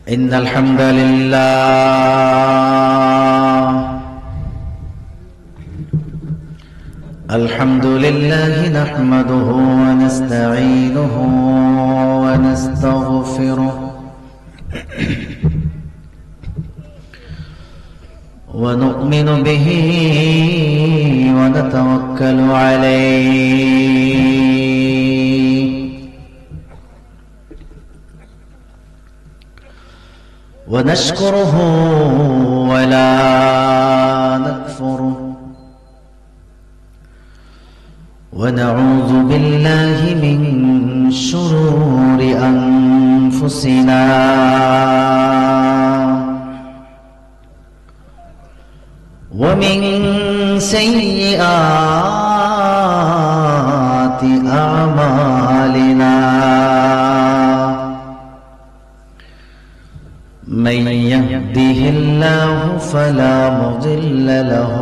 إن الحمد لله نحمده ونستعينه ونستغفره ونؤمن به ونتوكل عليه ونشكره ولا نكفره ونعوذ بالله من شرور أنفسنا ومن سيئات أعمالنا من يهده الله فلا مضل له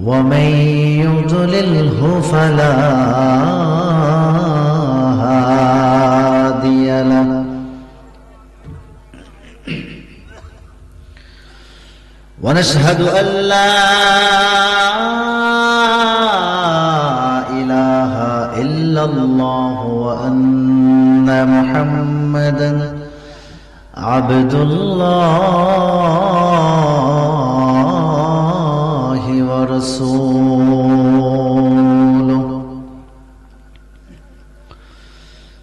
ومن يضلله فلا هادي له ونشهد أن لا إله إلا الله وأن محمدا عبد الله ورسوله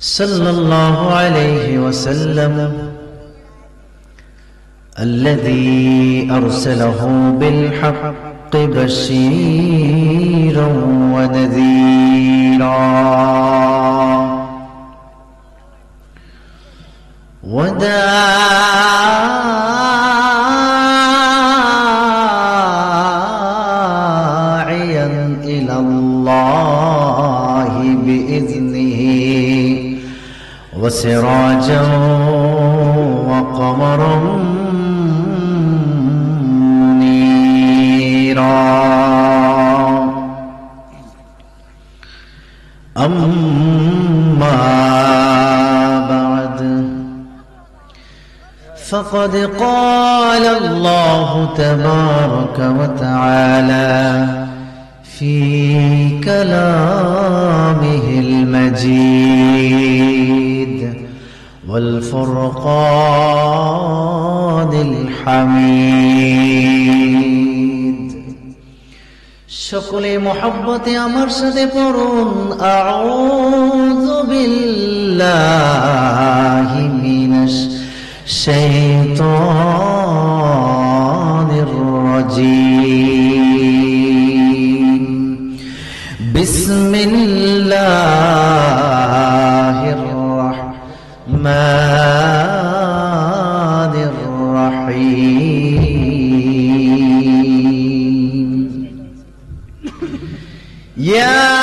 صلى الله عليه وسلم الذي أرسله بالحق بشيرا ونذيرا وداعيا إلى الله بإذنه وسراجا وقمرا منيرا أما فقد قال الله تبارك وتعالى في كلامه المجيد والفرقان الحميد সকলে মহব্বতে আমার সাথে পড়ুন আউযু বিল্লাহি মিনাশ الشيطان الرجيم بسم الله الرحمن الرحيم يا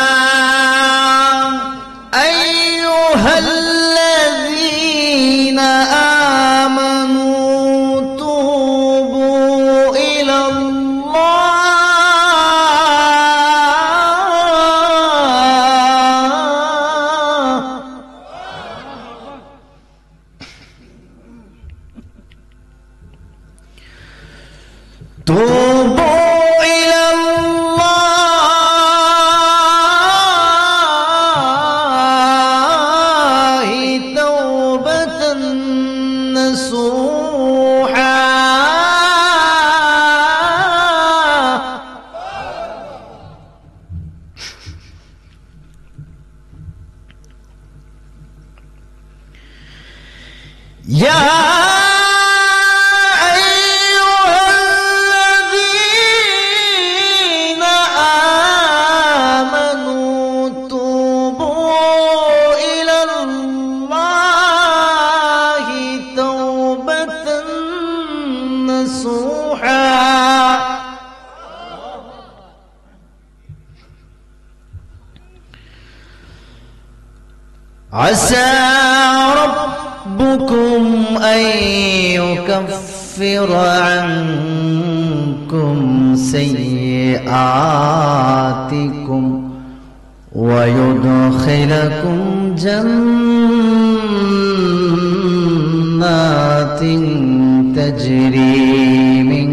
أيها الذين توبوا إلى الله توبة نصوحا يا عسى ربكم أن يكفر عنكم سيئاتكم ويدخلكم جنات تجري من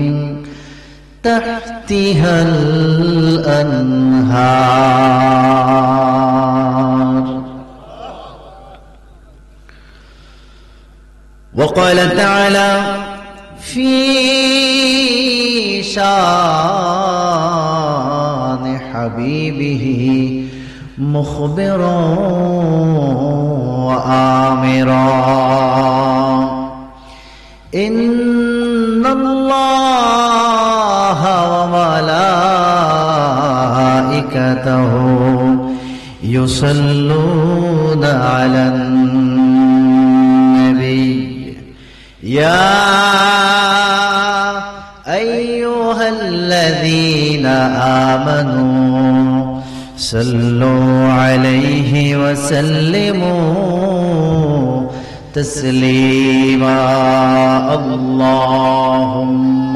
تحتها الأنهار. وقال تعالى في شان حبيبه مخبرا وآمرا إن الله وملائكته يصلون على النبي يا أيها الذين آمنوا صلوا عليه وسلموا تسليما. اللهم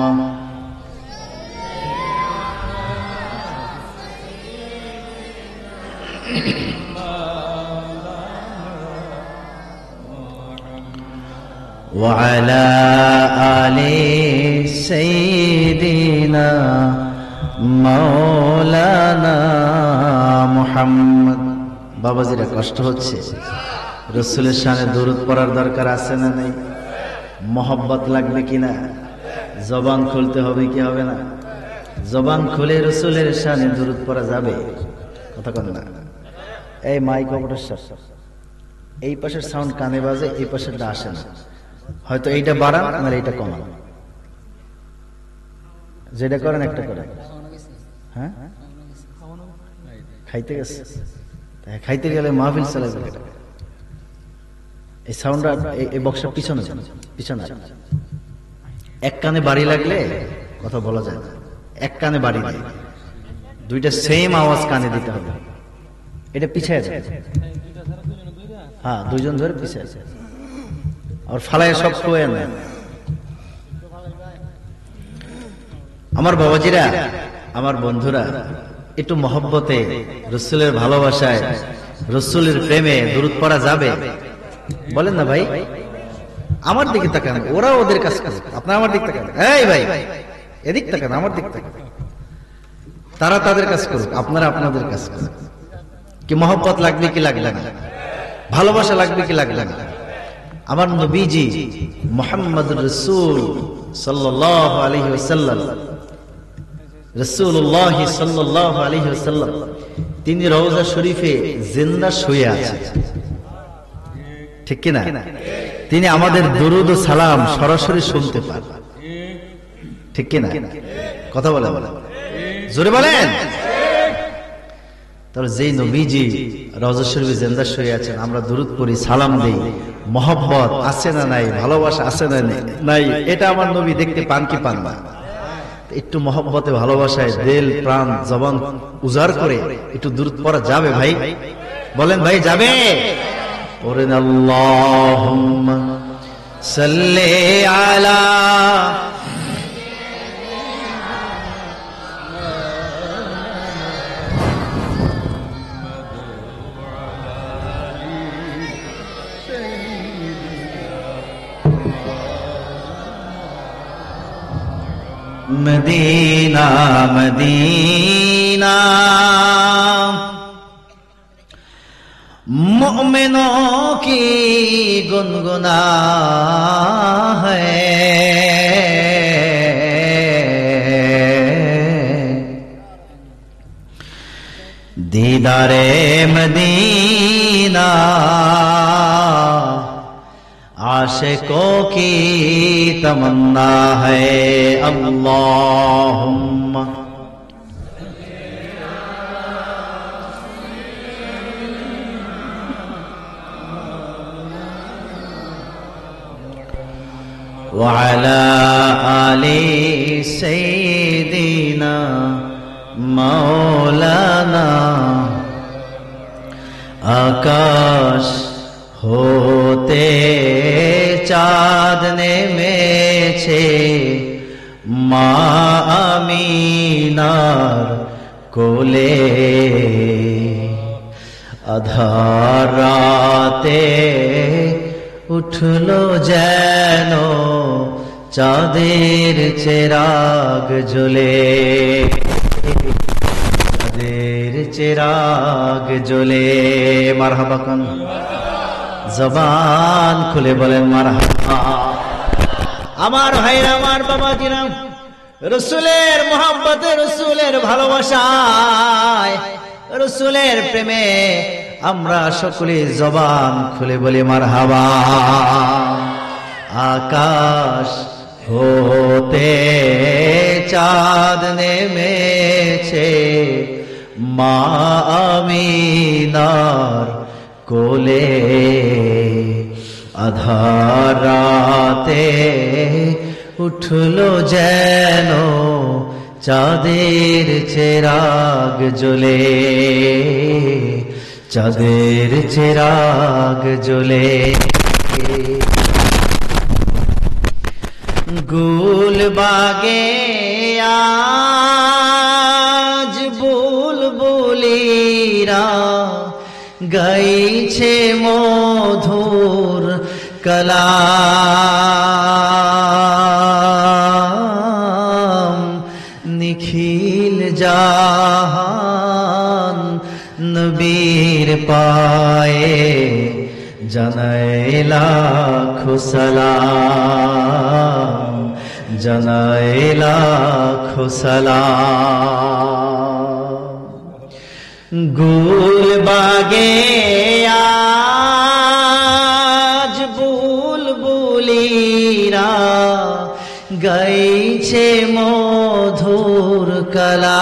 وعلى آل سيدنا مولانا মুহাম্মদ। বাবাজিরা কষ্ট হচ্ছে, রাসূলের শানে দরুদ পড়ার দরকার আছে না নেই? মহব্বত লাগবে কিনা? জবান খুলতে হবে কি হবে না? জবান খুলে রাসূলের শানে দরুদ পড়া যাবে? কথা কন না। এই মাইক অপারেটর, এই পাশের সাউন্ড কানে বাজে, এই পাশেরটা আসে না। হয়তো এইটা বাড়ান আর এইটা কমান, যেটা করেন একটা করেন। হ্যাঁ, খাইতে গেছে, খাইতে গেলে মাহফিল চলে যাবে। এই সাউন্ডটা এই বক্সের পিছনে পিছনে এক কানে বাড়ি লাগলে কথা বলা যায় না। এক কানে বাড়ি দেয়, দুইটা সেম আওয়াজ কানে দিতে হবে। এটা পিছিয়ে যায়, হ্যাঁ দুইজন ধরে পিছিয়ে যায়, আর ফালায় সব খোয়ে না। আমার বাবাজিরা, আমার বন্ধুরা, একটু মহব্বতে, রাসূলের ভালোবাসায়, রাসূলের প্রেমে দরুদ পড়া যাবে? বলেন না ভাই। আমার দিকে তাকান, ওরা ওদের কাজ করে, আপনার আমার দিক তাকান। এই ভাই এদিক তাকান, আমার দিক তাকান। তারা তাদের কাজ করুক, আপনারা আপনাদের কাজ করুন। কি মহব্বত লাগবে কি লাগবে না? ভালোবাসা লাগবে কি লাগবে না? আমার নবীজি মুহাম্মদুর রাসূল সাল্লাল্লাহু আলাইহি ওয়াসাল্লাম, রাসূলুল্লাহ সাল্লাল্লাহু আলাইহি ওয়াসাল্লাম তিনি রওজা শরীফে জিন্দা শুয়ে আছেন, ঠিক কি না? তিনি আমাদের দরুদ ও সালাম সরাসরি শুনতে পান, ঠিক কি না? কথা বলে জোরে বলেন। তাহলে যেই নবীজি রওজা শরীফে জিন্দা শুয়ে আছেন, আমরা দরুদ পড়ি, সালাম দেই, মহব্বত আছে না নাই, ভালোবাসা আছে না নাই, এটা আমার নবী দেখতে পান কি পান না? একটু মহব্বতে, ভালোবাসায় দিল প্রাণ জবান উজাড় করে একটু দরুদ পড়া যাবে ভাই? বলেন ভাই, যাবে? পড়েন আল্লাহুম্মা সাল্লি আলা मदीना मदीना मोमिनों की गुनगुना है, दीदारे मदीना आशिकों की तमन्ना है। अल्लाहुम्मा वअला आलि सय्यिदिना मौलाना। आकाश होते चाँद নেমেছে মা আমিনার কোলে, আধার রাতে উঠলো যেন চাঁদের চেরাগ জ্বলে, চাঁদের চেরাগ জ্বলে। মারহাবা কোন, জবান খুলে বলেন মারহাবা। আমার ভাইরা, আমার বাবাজিরা, রসুলের মোহাব্বতে, রসুলের ভালোবাসায়, রসুলের প্রেমে আমরা সকলে জবান খুলে বলি মারহাবা। আকাশ হতে চাঁদ নেমেছে, মা আমিনার কোলে, আধার রাতে উঠলো যেন চাঁদের চেরাগ জ্বলে, চাঁদের চেরাগ জ্বলে। গুলবাগে আজ বুলবুলিরা গাইছে মধুর কালাম, নিখিল জাহান নবীর পায়ে জানাই লাখো সালাম, জানাই লাখো সালাম। গুলবাগে আজ বুলবুলিরা গাইছে মধুর কালাম,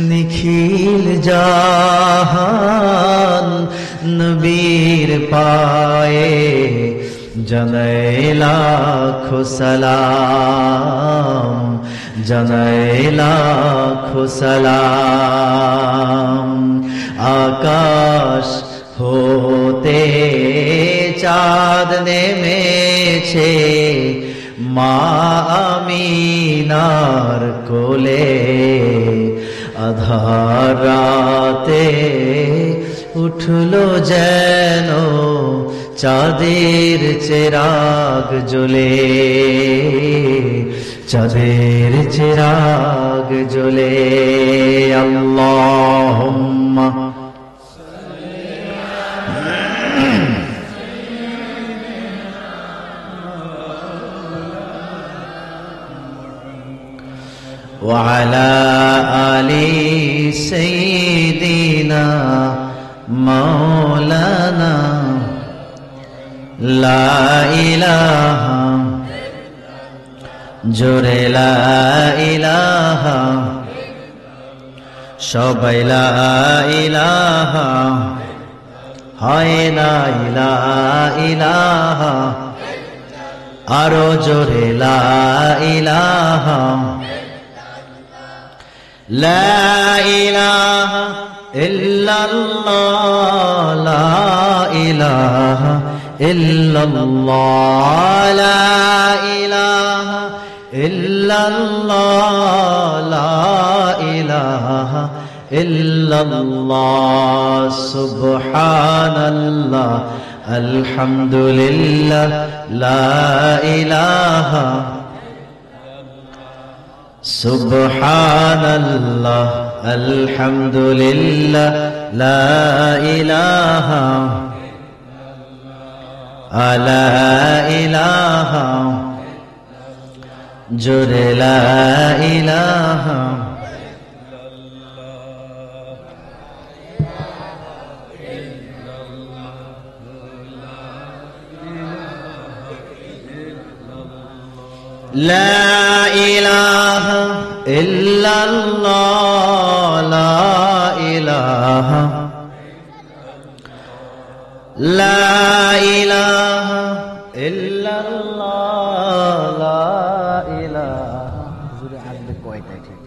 নিখিল জাহান নবীর পায়ে জানাই লাখো সালাম, জানাই লাখো সালাম। আকাশ হতে চাঁদ নেমেছে, মা আমিনার কোলে, আধার রাতে উঠলো যেন চাঁদের চেরাগ জ্বলে, চাঁদের চেরাগ জ্বলে। আল্লাহুম্মা وعلى آل سيدنا مولانا لا إله জোরে লা ইলাহা, সবাই লা ইলাহা, হয় না ইলাহা, আরো জোরে লা ইলাহা, লা ইলাহা ইল্লাল্লাহ, লা ইলাহা ইল্লাল্লাহ, লা ইলাহা ইল্লাল্লাহ, লা ইলাহা ইল্লাল্লাহ, সুবহানাল্লাহ আলহামদুলিল্লাহ, লা ইলাহা, সুবহানাল্লাহ আলহামদুলিল্লাহ, লা ইলাহা, লা ইলাহা, জোরে লা ইলাহা, লা ইলাহা ইল্লাল্লাহ, লা ইলাহা, লা ইলাহা ইল্লাল্লাহ, লা ইলাহা। হুজুরে আসবে কয়টা ঠিক?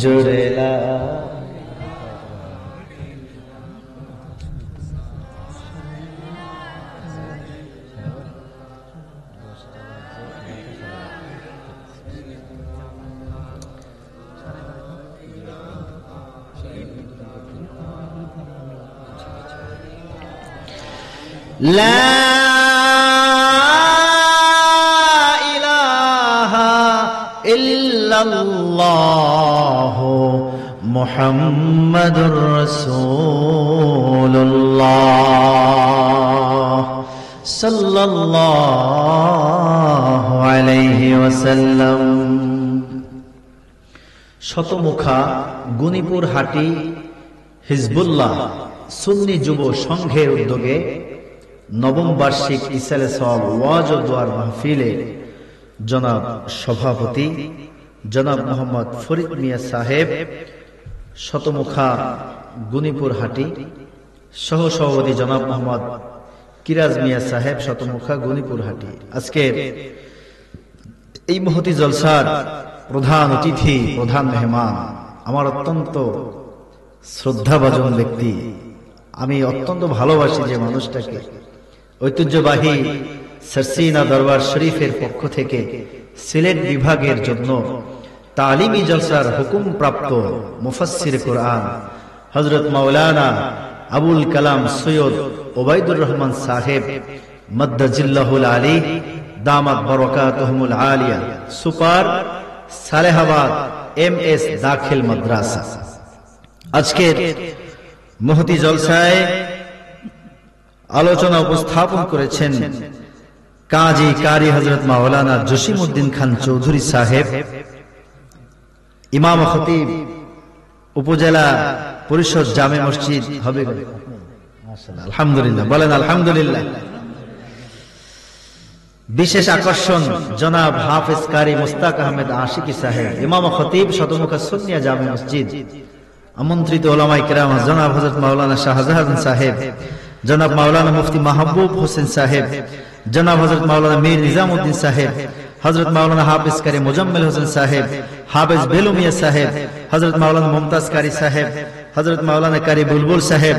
জোরে লা লা ইলাহা ইল্লাল্লাহ মুহাম্মাদুর রাসূলুল্লাহ সাল্লাল্লাহু আলাইহি ওয়াসাল্লাম। শতমুখা গুণীপুর হাটি হিজবুল্লাহ সুন্নি যুব সংঘের উদ্যোগে নবম বার্ষিক ইসালে সওয়াব ওয়াজ ও দোয়ার মাহফিলে জনাব সভাপতি জনাব মোহাম্মদ ফরিদ মিয়া সাহেব শতমুখা গুণীপুর হাটি, সহ সভাপতি জনাব মোহাম্মদ কিরাজ মিয়া সাহেব শতমুখা গুণীপুর হাটি। আজকের এই মহতি জলসার প্রধান অতিথি, প্রধান মেহমান, আমার অত্যন্ত শ্রদ্ধাভাজন ব্যক্তি, আমি অত্যন্ত ভালোবাসি যে মানুষটাকে, ঐতিহ্যবাহী সারসিনা দরবার শরীফের পক্ষ থেকে সিলেট বিভাগের জন্য তালিমি জলসার হুকুম প্রাপ্ত মুফাসসির কুরআন হযরত মাওলানা আবুল কালাম সৈয়দ ওবায়দুর রহমান সাহেব মাদ্দাজিল্লাহুল আলী দামাত বরকাতুহুমুল আলিয়া সুপার সালেহাবাদ MS দাখিল মাদ্রাসা আজকের মুহতি জলসায় আলোচনা উপস্থাপন করেছেন কাজী কারি হযরত মাওলানা জসিমউদ্দিন খান চৌধুরী সাহেব, ইমাম খতিব উপজেলা পরিষদ জামে মসজিদ হবে। আলহামদুলিল্লাহ, বলেন আলহামদুলিল্লাহ। বিশেষ আকর্ষণ জনাব হাফেজ কারি মুস্তাক আহমেদ আশিকি সাহেব, ইমাম খতিব শতমুখা সুন্নিয়া জামে মসজিদ। আমন্ত্রিত ওলামায়ে কেরাম জনাব হযরত মাওলানা শাহজাহান সাহেব, জনাব মাওলানা মুফতি মাহবুব হোসেন সাহেব, জনাব হযরত মাওলানা মীর নিজামউদ্দিন সাহেব, হযরত মাওলানা হাফেজ কারি মুজাম্মেল হোসেন সাহেব, হাফেজ বেলু মিয়া সাহেব, হযরত মাওলানা মুমতাজ কারি সাহেব, হযরত মাওলানা কারি বুলবুল সাহেব,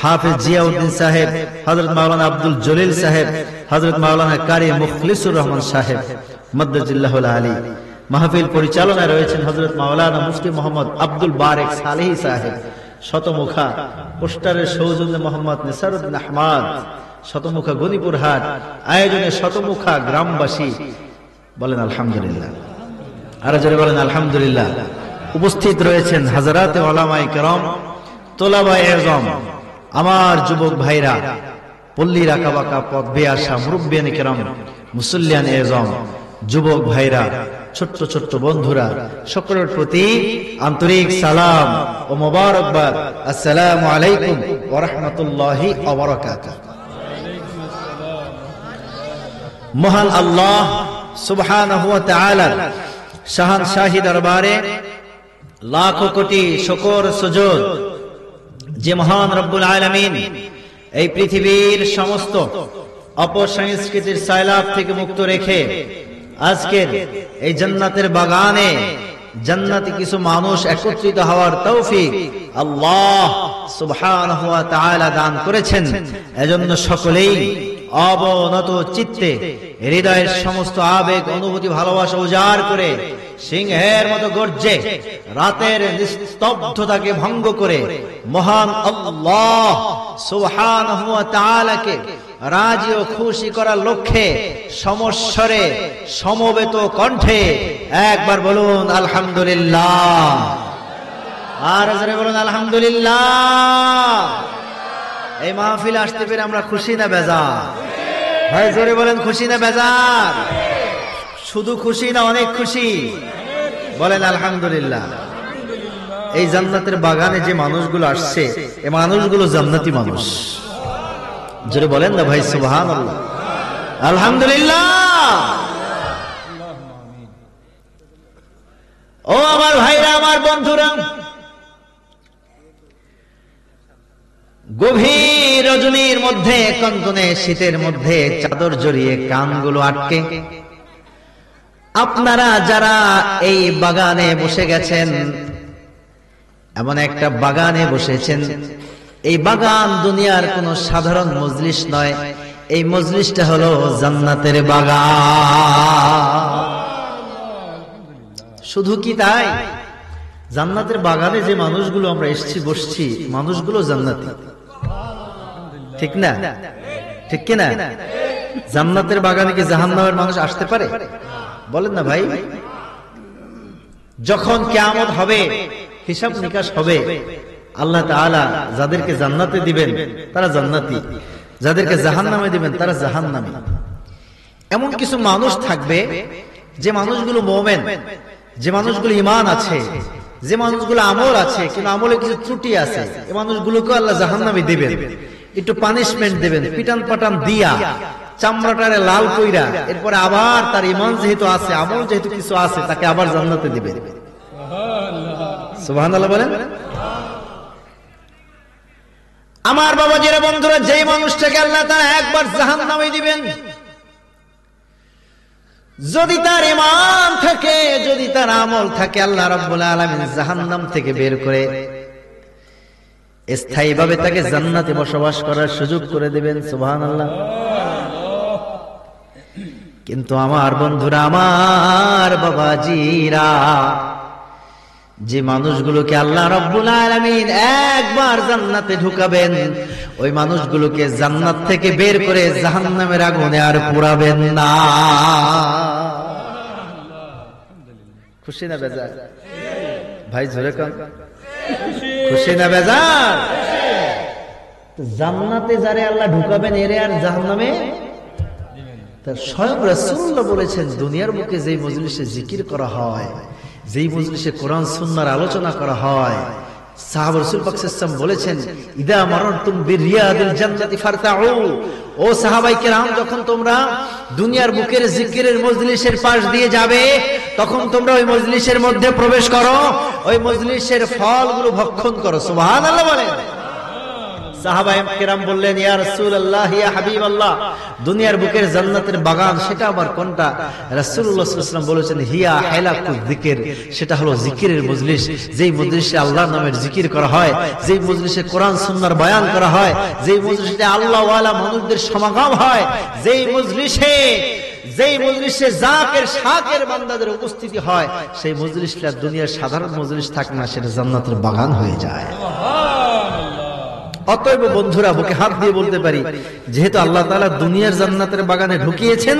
হাফেজ জিয়াউদ্দিন সাহেব, হযরত মাওলানা আব্দুল জলিল সাহেব, হযরত মাওলানা কারি মুখলিসুর রহমান সাহেব মাদ্দাজিল্লাহুল আলী। মাহফিল পরিচালনায় রয়েছেন হযরত মাওলানা মুফতি মোহাম্মদ আব্দুল বারেক সালেহী সাহেব শতমুখা। পোস্টারের সৌজন্যে মোহাম্মদ নিসারউদ্দিন আহমদ শতমুখা গনিপুর হাট। আয়োজনে শতমুখা গ্রামবাসী, বলেন আলহামদুলিল্লাহ, আর জোরে বলেন আলহামদুলিল্লাহ। উপস্থিত রয়েছেন হাজারাতে উলামায়ে কেরাম, তোলাবায়ে আযম, আমার যুবক ভাইরা, পল্লীর আঁকাবাঁকা পথ বেয়ে আসা মুরব্বিয়ানে কেরাম, মুসল্লিয়ান আযম, যুবক ভাইরা, ছোট্ট ছোট্ট বন্ধুরা, সকলের প্রতি আন্তরিক সালাম ও মোবারকবাদ। আসসালামু আলাইকুম ওয়া রাহমাতুল্লাহি ওয়া বারাকাতুহু। মহান আল্লাহ সুবহানাহু ওয়া তাআলা শাহানশাহী দরবারে লাখো কোটি শুকর সুজুদ যে মহান রব্বুল আলামিন এই পৃথিবীর সমস্ত অপসংস্কৃতির সাইলাব থেকে মুক্ত রেখে আজকের এই জান্নাতের বাগানে জান্নাতি কিছু মানুষ একত্রিত হওয়ার তৌফিক আল্লাহ সুবহানাহু ওয়া তাআলা দান করেছেন। এজন্য সকলেই অবনত চিত্তে হৃদয়ের সমস্ত আবেগ অনুভূতি ভালোবাসা উজাড় করে সিংহের মতো গর্জে রাতের নিস্তব্ধতাকে ভঙ্গ করে মহান আল্লাহ সুবহানাহু ওয়া তাআলাকে রাজি ও খুশি করার লক্ষ্যে সমস্বরে সমবেত কণ্ঠে একবার বলুন আলহামদুলিল্লাহ, আর জোরে বলুন আলহামদুলিল্লাহ। এই মাহফিলে আসতে পেরে আমরা খুশি না বেজার? ভাই জোরে বলেন খুশি না বেজার? শুধু খুশি না অনেক খুশি? বলেন আলহামদুলিল্লাহ। এই জান্নাতের বাগানে যে মানুষগুলো আসছে, এই মানুষগুলো জান্নাতি মানুষ। জোরে বলেন না ভাই সুবহানাল্লাহ, আলহামদুলিল্লাহ। ও আমার ভাইরা, আমার বন্ধুরা, গভীর রজনীর মধ্যে, কনকনে শীতের মধ্যে চাদর জড়িয়ে কানগুলো আটকে আপনারা যারা এই বাগানে বসে গেছেন, এমন একটা বাগানে বসেছেন, এই বাগান দুনিয়ার কোন সাধারণ মজলিস নয়, এই মজলিসটা হলো জান্নাতের বাগান। শুধু কি তাই? জান্নাতের বাগানে যে মানুষগুলো আমরা এসেছি বসছি, মানুষগুলো জান্নাতি, ঠিক না? ঠিক কিনা? জান্নাতের বাগানে কি জাহান্নামের মানুষ আসতে পারে? বলেন না ভাই। যখন কিয়ামত হবে, হিসাব নিকাশ হবে, আল্লাহ তাআলা যাদেরকে জান্নাতে দিবেন তারা জান্নাতি, যাদেরকে জাহান্নামে দিবেন তারা জাহান্নামী। এমন কিছু মানুষ থাকবে যে মানুষগুলো মুমিন, যে মানুষগুলো ঈমান আছে, যে মানুষগুলো আমল আছে, কিন্তু আমলে কিছু ত্রুটি আছে, এই মানুষগুলোকে আল্লাহ জাহান্নামে দিবেন, একটু পানিশমেন্ট দিবেন, পিটান পাটান দিয়া চামড়াটারে লাল কইরা, এরপরে আবার তার ঈমান যেহেতু আছে, আমল যেহেতু কিছু আছে, তাকে আবার জান্নাতে দিবেন। সুবহানাল্লাহ বলেন। আমার বাবাজিরা, বন্ধুরা, যেই মানুষটাকে আল্লাহ তাআলা একবার জাহান্নামে দিবেন, যদি তার ঈমান থাকে, যদি তার আমল থাকে, আল্লাহ রাব্বুল আলামিন জাহান্নাম থেকে বের করে স্থায়ীভাবে তাকে জান্নাতে বসবাস করার সুযোগ করে দিবেন। সুবহানাল্লাহ। কিন্তু আমার বন্ধুরা, আমার বাবাজিরা, যে মানুষগুলোকে আল্লাহ রাব্বুল আলামিন একবার জান্নাতে ঢুকাবেন, ওই মানুষগুলোকে জান্নাত থেকে বের করে জাহান্নামের আগুনে আর পোড়াবেন না। খুশি না বেজার? ভাই জোরে কন, খুশি না বেজার? জান্নাতে যারে আল্লাহ ঢুকাবেন, এরে আর জাহান্নামে? তার স্বয়ং রাসূলুল্লাহ বলেছেন, দুনিয়ার বুকে যেই মজলিসে জিকির করা হয়, যেই মজলিসে কোরআন সুন্নাহর আলোচনা করা হয়, সাহাবা রাসূল পাক সাল্লাল্লাহু আলাইহি ওয়াসাল্লাম বলেছেন, ইদা মারারতুম বিরিয়াদিল জান্নাতি ফারতাউ, ও সাহাবায়ে কেরাম, যখন তোমরা দুনিয়ার বুকের জিকিরের মজলিসের পাশ দিয়ে যাবে, তখন তোমরা ওই মজলিসের মধ্যে প্রবেশ করো, ওই মজলিসের ফলগুলো ভক্ষণ করো। সুবহানাল্লাহ বলেন। সাহাবায়ে কেরাম বললেন, ইয়া রাসূলুল্লাহ, ইয়া হাবিবাল্লাহ, দুনিয়ার বুকের জান্নাতের বাগান সেটা আবার কোনটা? রাসূলুল্লাহ সাল্লাল্লাহু আলাইহি ওয়াসাল্লাম বলেছেন, হিয়া হালাকুয যিকির, সেটা হলো জিকিরের মজলিস, যেই মজলিসে আল্লাহর নামের জিকির করা হয়, যেই মজলিসে কোরআন সুন্নাহর বয়ান করা হয়, যেই মজলিসে আল্লাহ ওয়ালা মানুষদের সমাগম হয়, যেই মজলিসে জাকের শাকের বান্দাদের উপস্থিতি হয়, সেই মজলিসটা দুনিয়ার সাধারণ মজলিস থাকে না, সেটা জান্নাতের বাগান হয়ে যায়। অতএব বন্ধুরা, বুকে হাত দিয়ে বলতে পারি, যেহেতু আল্লাহ তাআলা দুনিয়ার জান্নাতের বাগানে ঢুকিয়েছেন,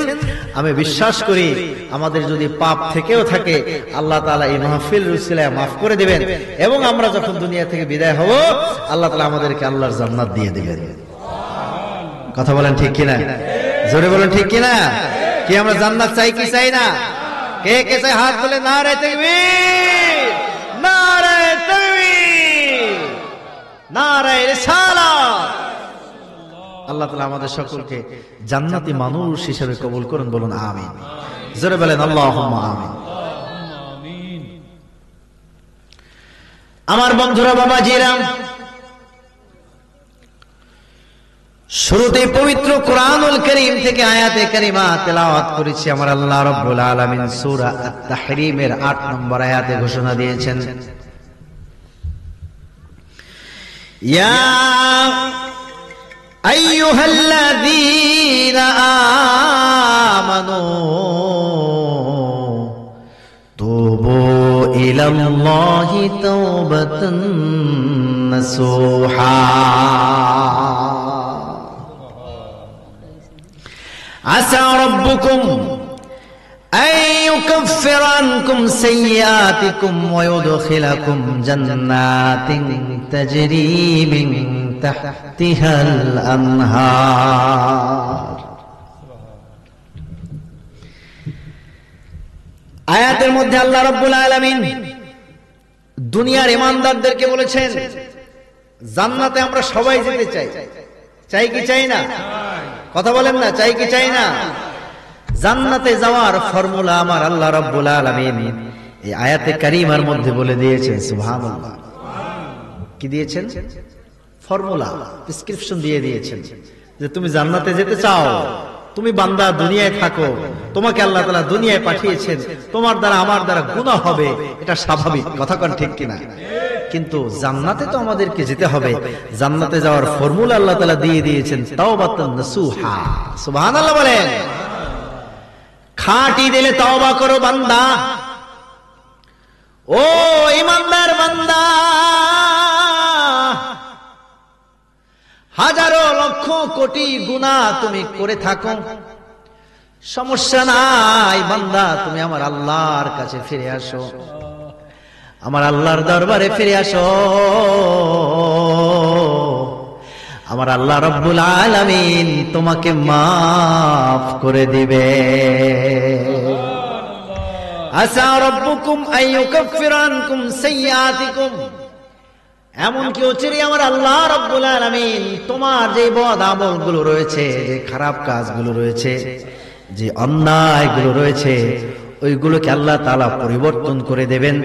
আমি বিশ্বাস করি আমাদের যদি পাপ থেকেও থাকে, আল্লাহ তাআলা এই মাহফিল উসিলায় মাফ করে দিবেন, এবং আমরা যখন দুনিয়া থেকে বিদায় হব, আল্লাহ তাআলা আমাদেরকে আল্লাহর জান্নাত দিয়ে দিবেন। কথা বলেন ঠিক কিনা? জোরে বলেন ঠিক কিনা? কি আমরা জান্নাত চাই কি চাই না? কে কে চাই? হাত তুলে নারে তাকবীর, নারে তাকবীর, নারে রিসালাত। আল্লাহ তাআলা আমাদের সকলকে জান্নাতি মানুষ হিসেবে কবুল করুন, বলুন আমিন। জোরে বলেন আল্লাহুম্মা আমিন। আমার বন্ধুরা, বাবাজিরা, শুরুতে পবিত্র কোরআনুল কারীম থেকে আয়াতে কারিমা তেলাওয়াত করেছি। আমার আল্লাহ রাব্বুল আলামিন সূরা আত-তাহরীমের ৮ নম্বর আয়াতে ঘোষণা দিয়েছেন, ইয়া আইয়ুহাল্লাযীনা আমানু তুবু ইলাল্লাহি তাওবাতান নাসুহা আসা রাব্বুকুম أن يكفر عنكم سيئاتكم ويدخلكم جنات تجري من تحتها الأنهار। আয়াতের মধ্যে আল্লাহ রাব্বুল আলামিন দুনিয়ার ঈমানদারদেরকে বলেছেন, জান্নাতে আমরা সবাই যেতে চাই। চাই কি চাই না? কথা বলেন না, চাই কি চাই না? জান্নাতে যাওয়ার ফর্মুলা আমার আল্লাহ রাব্বুল আলামিন এই আয়াতে কারিমার মধ্যে বলে দিয়েছেন। সুবহানাল্লাহ। কি দিয়েছেন? ফর্মুলা, প্রেসক্রিপশন দিয়ে দিয়েছেন যে তুমি জান্নাতে যেতে চাও, তুমি বান্দা দুনিয়ায় থাকো, তোমাকে আল্লাহ তাআলা দুনিয়ায় পাঠিয়েছেন, তোমার দ্বারা আমার দ্বারা গুনাহ হবে, এটা স্বাভাবিক। কথা কোন ঠিক কিনা? কিন্তু জান্নাতে তো আমাদেরকে যেতে হবে। জান্নাতে যাওয়ার ফর্মুলা আল্লাহ তাআলা দিয়ে দিয়েছেন, তাওবাতান নাসুহা। সুবহানাল্লাহ বলেন। খাঁটি দিলে তওবা করো বান্দা, ও ঈমানদার বান্দা। হাজারো লক্ষ কোটি গুনাহ তুমি করে থাকো, সমস্যা নাই বান্দা, তুমি আমার আল্লাহর কাছে ফিরে আসো, আমার আল্লাহর দরবারে ফিরে আসো, আমার আল্লাহ রব্বুল আলামিন তোমাকে মাফ করে দিবে। আসা রব্বুকুম আইয়ুকাফিরা আনকুম সাইয়্যাতিকুম, এমন কি অচিরে আমার আল্লাহ রব্বুল আলামিন তোমার যে বদ আমলগুলো রয়েছে, যে খারাপ কাজগুলো রয়েছে, যে অন্যায়গুলো রয়েছে, ওইগুলোকে আল্লাহ তাআলা পরিবর্তন করে দেবেন,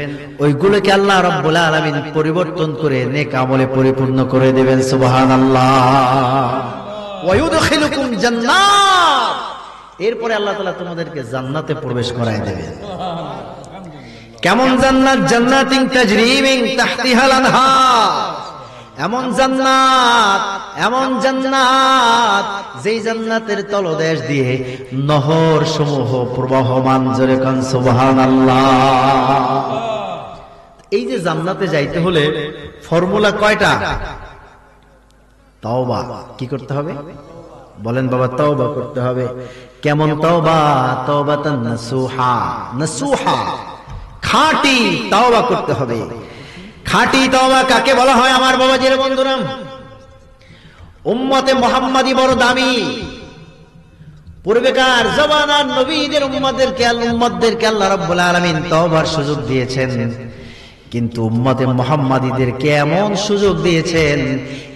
ওইগুলোকে আল্লাহ রব্বুল আলামিন পরিবর্তন করে নেক আমলে পরিপূর্ণ করে দেবেন। সুবহানাল্লাহ। ওয়া ইউদখিলুকুম জান্নাত, এরপরে আল্লাহ তাআলা তোমাদেরকে জান্নাতে প্রবেশ করায় দেবেন। কেমন জান্নাত? জান্নাতিন তাজরি মিন তাহতিহাল আনহার, এমন জান্নাত, এমন জান্নাত যেই জান্নাতের তলদেশ দিয়ে নহর সমূহ প্রবাহমান। জোরে কান সুবহানাল্লাহ। এই যে জান্নাতে যাইতে হলে ফর্মুলা কয়টা? তওবা। কি করতে হবে বলেন বাবা? তওবা করতে হবে। কেমন তওবা? তওবাতান নাসুহা। নাসুহা, খাঁটি তওবা করতে হবে। খাঁটি তওবা কাকে বলা হয় আমার বাবাজির বন্ধুরা? উম্মতে মুহাম্মাদি বড় দামি। পূর্বেকার জামানার নবীদের উম্মতদেরকে আল্লাহ রাব্বুল আলামিন তওবার সুযোগ দিয়েছেন, কিন্তু উম্মতে মুহাম্মাদীদেরকে এমন সুযোগ দিয়েছেন,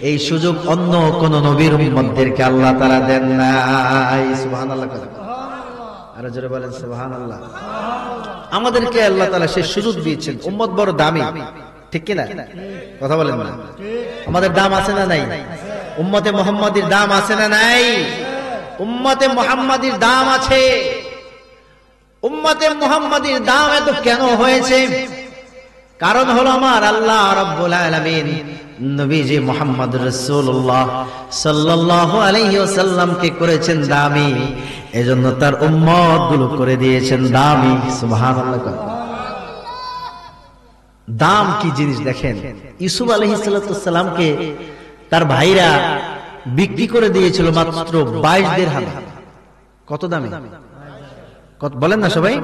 এই সুযোগ অন্য কোন নবীর উম্মতদেরকে আল্লাহ তাআলা দেন নাই। সুবহানাল্লাহ। আরো জোরে বলেন সুবহানাল্লাহ। আমাদেরকে আল্লাহ তাআলা সেই সুযোগ দিয়েছেন। উম্মত বড় দামি, ঠিক কিনা? কথা বলেন না? আমাদের দাম আছে না নাই? উম্মতে মুহাম্মাদীর দাম আছে না নাই? উম্মতে মুহাম্মাদীর দাম আছে। উম্মতে মুহাম্মাদীর দাম এত কেন হয়েছে? কারণ হলো আমার আল্লাহ রাব্বুল আলামিন নবীজি মুহাম্মদ রাসূলুল্লাহ সাল্লাল্লাহু আলাইহি ওয়াসাল্লামকে করেছেন দামি, এজন্য তার উম্মত গুলো করে দিয়েছেন দামি। সুবহানাল্লাহ। দাম কি জিনিস দেখেন। ইউসুফ আলাইহিস সালামকে তার ভাইরা বিক্রি করে দিয়েছিল মাত্র 22 দিরহাম। কত দামে? কত বলেন না সবাই?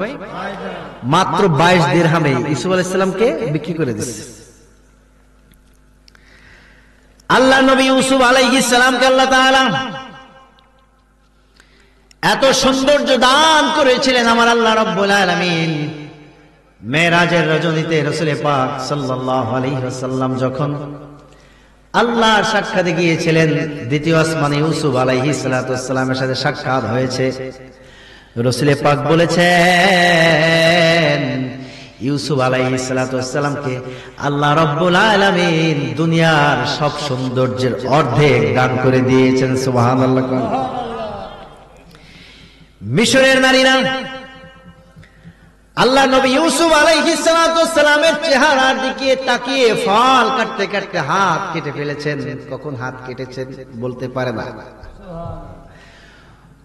মাত্র 22 দিরহামে ইউসুফ আলাইহিস সালামকে বিক্রি করে দিয়েছে। আল্লাহ নবী ইউসুফ আলাইহিস সালামকে আল্লাহ তাআলা এত সৌন্দর্য দান করেছিলেন আমার আল্লাহ রাব্বুল আলামিন। মেরাজের রজনীতে রাসূল পাক সাল্লাল্লাহু আলাইহি ওয়াসাল্লাম যখন আল্লাহর সাক্ষাতে গিয়েছিলেন, দ্বিতীয় আসমানে ইউসুফ আলাইহিস সালাতু ওয়াসসালামের সাথে সাক্ষাৎ হয়েছে। রাসূল পাক বলেছেন ইউসুফ আলাইহিস সালাতু ওয়াসসালামকে আল্লাহ রাব্বুল আলামিন দুনিয়ার সব সৌন্দর্যের অর্ধেক দান করে দিয়েছেন। সুবহানাল্লাহ। মিশরের নারীরা আল্লাহ নবী ইউসুফ আলাইহিস সালাতু ওয়াসসালামের চেহারার দিকে তাকিয়ে ফল কাটতে কাটতে হাত কেটে ফেলেছেন। কখন হাত কেটেছেন বলতে পারে না,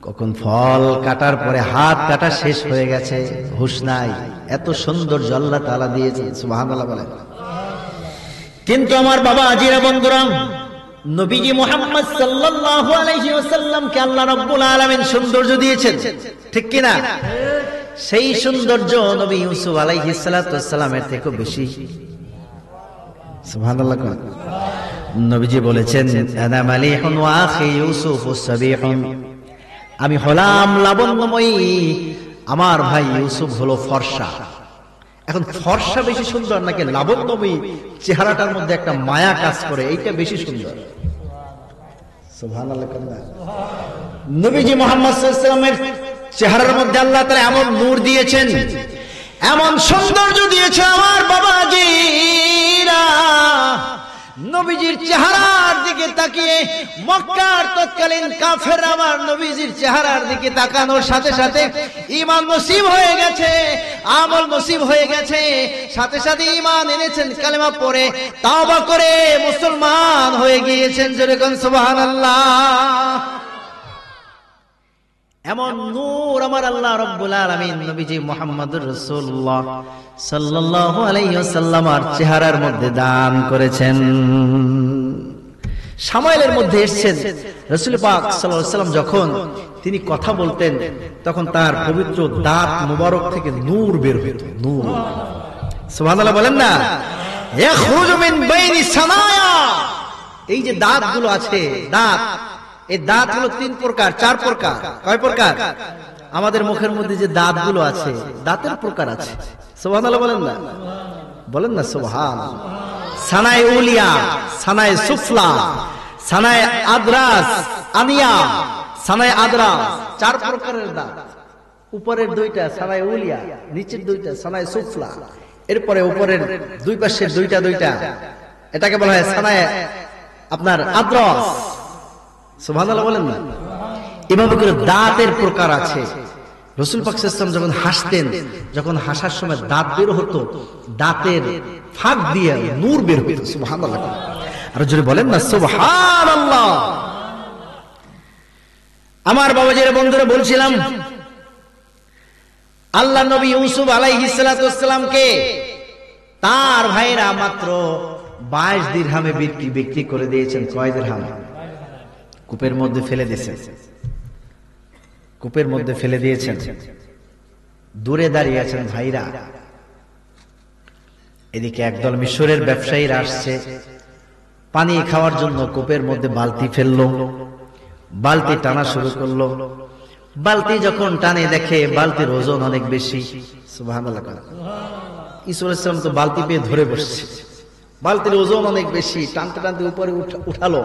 কখন ফল কাটার পরে হাত কাটা শেষ হয়ে গেছে, হুঁশ নাই। এত সৌন্দর্য আল্লাহ তাআলা দিয়েছেন। সুবহানাল্লাহ বলেন। কিন্তু আমার বাবা আজিরা বন্ধুরা, নবীজি মুহাম্মদ সাল্লাল্লাহু আলাইহি ওয়াসাল্লামকে আল্লাহ রাব্বুল আলামিন সৌন্দর্য দিয়েছেন, ঠিক কি না? সেই সৌন্দর্য নবী ইউসুফ আলাইহিস সালাতু ওয়াসসালামের থেকেও বেশি। সুবহানাল্লাহ। নবীজি বলেছেন আনা মালিহুন ওয়া আখি ইউসুফু সাবিহুন, আমি হলাম লাবণ্যময়ী, আমার ভাই ইউসুফ হলো ফর্সা। এখন ফর্সা বেশি সুন্দর নাকি লাবণ্যময়ী চেহারাটার মধ্যে একটা মায়া কাজ করে, এইটা বেশি সুন্দর? সুবহানাল্লাহ। নবীজি মুহাম্মদ সাল্লাল্লাহু আলাইহি ওয়াসাল্লামের চেহারার মধ্যে আল্লাহ তাআলা এমন নূর দিয়েছেন, এমন সৌন্দর্য দিয়েছেন আমার বাবাজিরা, নবীজির চেহারার দিকে তাকিয়ে মক্কার তৎকালীন কাফেররা আমার নবীজির চেহারার দিকে তাকানোর সাথে সাথে ঈমান নসিব হয়ে গেছে, আমল নসিব হয়ে গেছে, সাথে সাথে ঈমান এনেছেন, কালেমা পড়ে তাওবা করে মুসলমান হয়ে গিয়েছেন। জোরে কোন সুবহানাল্লাহ। এমন নূর আমার আল্লাহ রাব্বুল আলামিন নবীজি মুহাম্মদুর রাসূলুল্লাহ সাল্লাল্লাহু আলাইহি ওয়াসাল্লামের চেহারার মধ্যে দান করেছেন। সামুয়েলের মধ্যে এসেছেন রাসূল পাক সাল্লাল্লাহু আলাইহি ওয়াসাল্লাম যখন তিনি কথা বলতেন তখন তার পবিত্র দাঁত মোবারক থেকে নূর বের হতো, নূর। সুবহানাল্লাহ বলেন না? ইয়াখরুজু মিন বাইনি সানায়া। এই যে দাঁতগুলো আছে, দাঁত, এই দাঁতগুলো 3 প্রকার 4 প্রকার। কয় প্রকার? আমাদের মুখের মধ্যে যে দাঁতগুলো আছে, দাঁতের প্রকার আছে। সুবহানাল্লাহ বলেন না? বলেন না সুবহানাল্লাহ। সানায়ে উলিয়া, সানায়ে সুফলা, সানায়ে আদরাস, আনিয়া, সানায়ে আদরাস, 4 প্রকারের দাঁত। উপরের 2টা সানায়ে উলিয়া, নিচের 2টা সানায়ে সুফলা, এরপরে উপরের 2 পাশের 2টা এটাকে বলা হয় সানায়ে আপনার আদরাস। সুবহানাল্লাহ বলেন না? এভাবে করে দাঁতের প্রকার আছে। রাসূল পাক সাল্লাল্লাহু আলাইহি ওয়াসাল্লাম যখন হাসতেন, যখন হাসার সময় দাঁত বের হতো, দাঁতের ফাঁক দিয়ে নূর বের হতো। সুবহানাল্লাহ। আর জোরে বলেন না সুবহানাল্লাহ। আমার বাবাজির বন্ধুরা, বলছিলাম আল্লাহ নবী ইউসুফ আলাইহিস সালাতু ওয়াস সালামকে তার ভাইরা মাত্র 22 দিরহামে বিক্রি করে দিয়েছেন। কয় দিরহাম? কূপের মধ্যে ফেলে দিয়েছেন, কূপের মধ্যে ফেলে দিয়েছেন। দূরে দাঁড়িয়ে আছেন ভাইরা। এদিকে একদল মিশরের ব্যবসায়ীরা আসছে পানি খাওয়ার জন্য, কূপের মধ্যে বালতি ফেললো, বালতি টানা শুরু করলো। বালতি যখন টানে দেখে বালতির ওজন অনেক বেশি। সুবহানাল্লাহ। ইসুফ আলাইহিস সালাম তো বালতি পেয়ে ধরে বসছে, বালতির ওজন অনেক বেশি, টানতে টানতে উপরে উঠালো।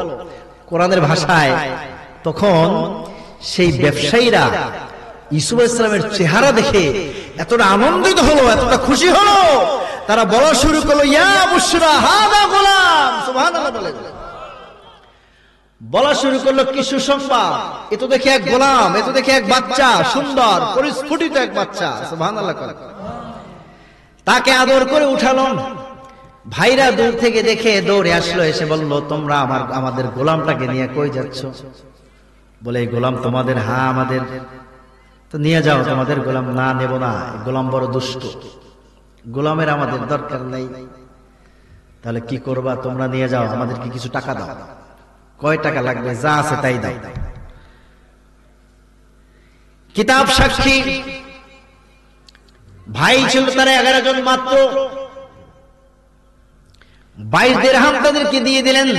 কোরআনের ভাষায় তখন সেই ব্যবসায়ীরা ইউসুফ আলাইহিস সালামের চেহারা দেখে এতটা আনন্দিত হলো, এতটা খুশি হলো, তারা বলা শুরু করলো, ইয়া বুশরা হাদা গোলাম। সুবহানাল্লাহ বলে বলা শুরু করলো, কি সুসংবাদ! এ তো দেখে এক গোলাম, এ তো দেখে এক বাচ্চা, সুন্দর পরিস্ফুটিত এক বাচ্চা। সুবহানাল্লাহ। তাকে আদর করে উঠালো। ভাইরা দূর থেকে দেখে দৌড়ে আসলো, এসে বলল, তোমরা আমাদের গোলামটাকে নিয়ে কই যাচ্ছ? বলে, এই গোলাম তোমাদের? হ্যাঁ আমাদের। তো নিয়ে যাও তোমাদের গোলাম। না, নেব না, গোলাম বড় দুষ্ট, গোলামের আমাদের দরকার নেই। তাহলে কি করবা? তোমরা নিয়ে যাও, আমাদেরকে কিছু টাকা দাও। কয় টাকা লাগবে? যা আছে তাই দাও। কিতাব সাক্ষী, ভাই ছিল তারা 11 জন মাত্র। 22 দিরহাম তাদেরকে দিয়ে দিলেন।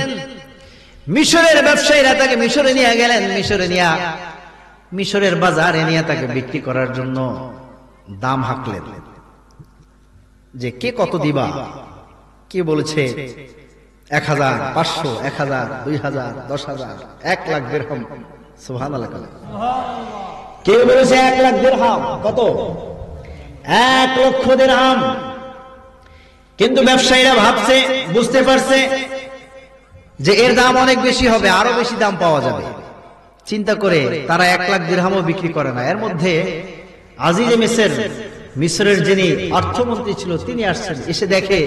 মিশরের ব্যবসায়ীরা তাকে মিশরে নিয়ে গেলেন। মিশরের বাজারে নিয়ে তাকে বিক্রি করার জন্য দাম হাঁকলেন যে কে কত দিবা। কে বলেছে 1000, 500, 1000, 2000, 10,000, 1 লাখ দিরহাম। সুবহানাল্লাহ। কে বলেছে 1 লাখ দিরহাম? কত? 1 লক্ষ দিরহাম। কিন্তু ব্যবসায়ীরা ভাবছে, বুঝতে পারছে যে এর দাম অনেক বেশি হবে, আরো বেশি দাম পাওয়া যাবে। চিন্তা করে তারা 1 লাখ দিরহামও বিক্রি করে না। এর মধ্যে আজিজে মিশরের যিনি অর্থমন্ত্রী ছিল তিনি আসছেন। এসে দেখে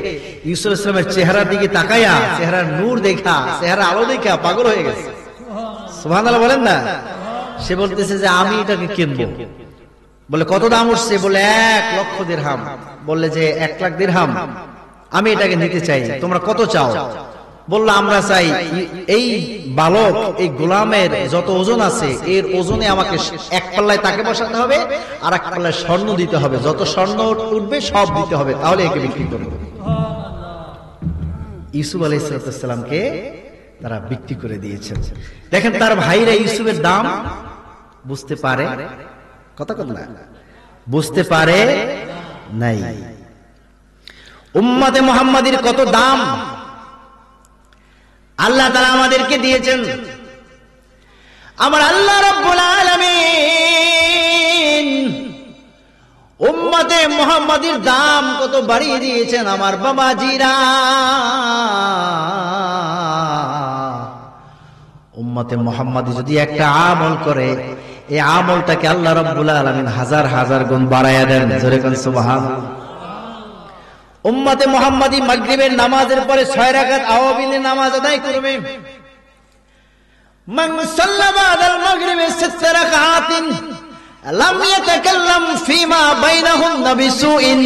ইউসুফ আলাইহিস সালামের চেহারার দিকে তাকায়া, চেহারার নূর দেখা, চেহারা আলো দেখা পাগল হয়ে গেছে। সুবহানাল্লাহ বলেন না? সে বলতেছে যে আমি এটাকে কিনবো। বলে, কত দাম উঠছে? বলে, 1 লক্ষ দিরহাম। বললে যে 1 লাখ দিরহাম আমি এটাকে নিতে চাই, তোমরা কত চাও? বললো, আমরা চাই এই বালক, এই গোলামের যত ওজন আছে এর ওজনে আমাকে 1 পাল্লায় তাকে বসাতে হবে, আর 1 পাল্লায় স্বর্ণ দিতে হবে, যত স্বর্ণ উঠবে সব দিতে হবে, তাহলে একে বিক্রি করবে। ইউসুফ আলাইহিস সালামকে তারা বিক্রি করে দিয়েছেন। দেখেন তার ভাইরা ইউসুফের দাম বুঝতে পারে, কথা না বুঝতে পারে নাই। উম্মতে মুহাম্মাদির কত দাম আল্লাহ তাআলা আমাদেরকে দিয়েছেন। আমার আল্লাহ রাব্বুল আলামিন উম্মতে মুহাম্মাদির দাম কত বাড়িয়ে দিয়েছেন। আমার বাবাজিরা, উম্মতে মুহাম্মাদি যদি একটা আমল করে, এই আমলটাকে আল্লাহ রাব্বুল আলামিন হাজার হাজার গুণ বাড়ায়া দেন। জোরে কোন সুবহানাল্লাহ। উম্মতে মুহাম্মাদি মাগরিবের নামাজের পরে 6 রাকাত আওয়াবিনের নামাজ আদায় করবে। মান সাল্লা বাদাল মাগরিবি 6 রাকাতিন লাম ইয়াতাকাল্লাম ফিমা বাইনাহুন্না বিসুইন।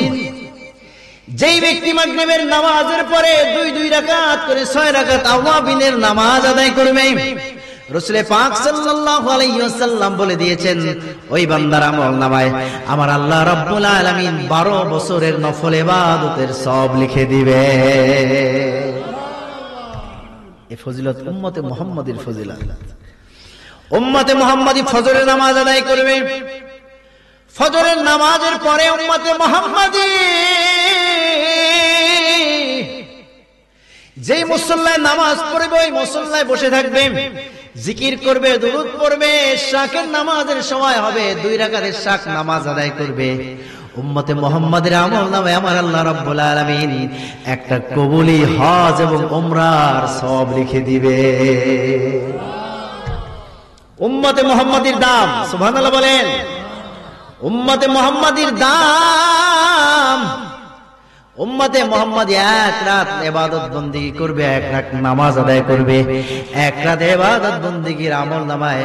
যেই ব্যক্তি মাগরিবের নামাজের পরে দুই রাকাত করে 6 রাকাত আওয়াবিনের নামাজ আদায় করবে, রাসূল পাক সাল্লাল্লাহু আলাইহি ওয়াসাল্লাম বলে দিয়েছেন ওই বান্দার আমলনামায় আমার আল্লাহ রাব্বুল আলামিন 12 বছরের নফল ইবাদতের সওয়াব লিখে দিবে। এই ফজিলত উম্মতে মুহাম্মাদির ফজিলত। উম্মতে মুহাম্মাদি ফজরের নামাজ আদায় করবে, ফজরের নামাজের পরে উম্মতে মুহাম্মাদি যেই মুসল্লায় নামাজ পড়বে ওই মুসল্লায় বসে থাকবে, জিকির করবে, দুরূদ পড়বে, শাকের নামাজের সময় হবে 2 রাকাতের শাক নামাজ আদায় করবে। উম্মতে মুহাম্মাদের আমলনামায় আমার আল্লাহ রাব্বুল আলামিন একটা কবুলি হজ এবং উমরার সওয়াব লিখে দিবে। উম্মতে মুহাম্মাদির দাম, সুবহানাল্লাহ বলেন। উম্মতে মুহাম্মাদির দাম, উম্মতে মুহাম্মাদি 1 রাত ইবাদত বندگی করবে, 1 রাত নামাজ আদায় করবে, 1 রাত ইবাদত বندگির আমলনামায়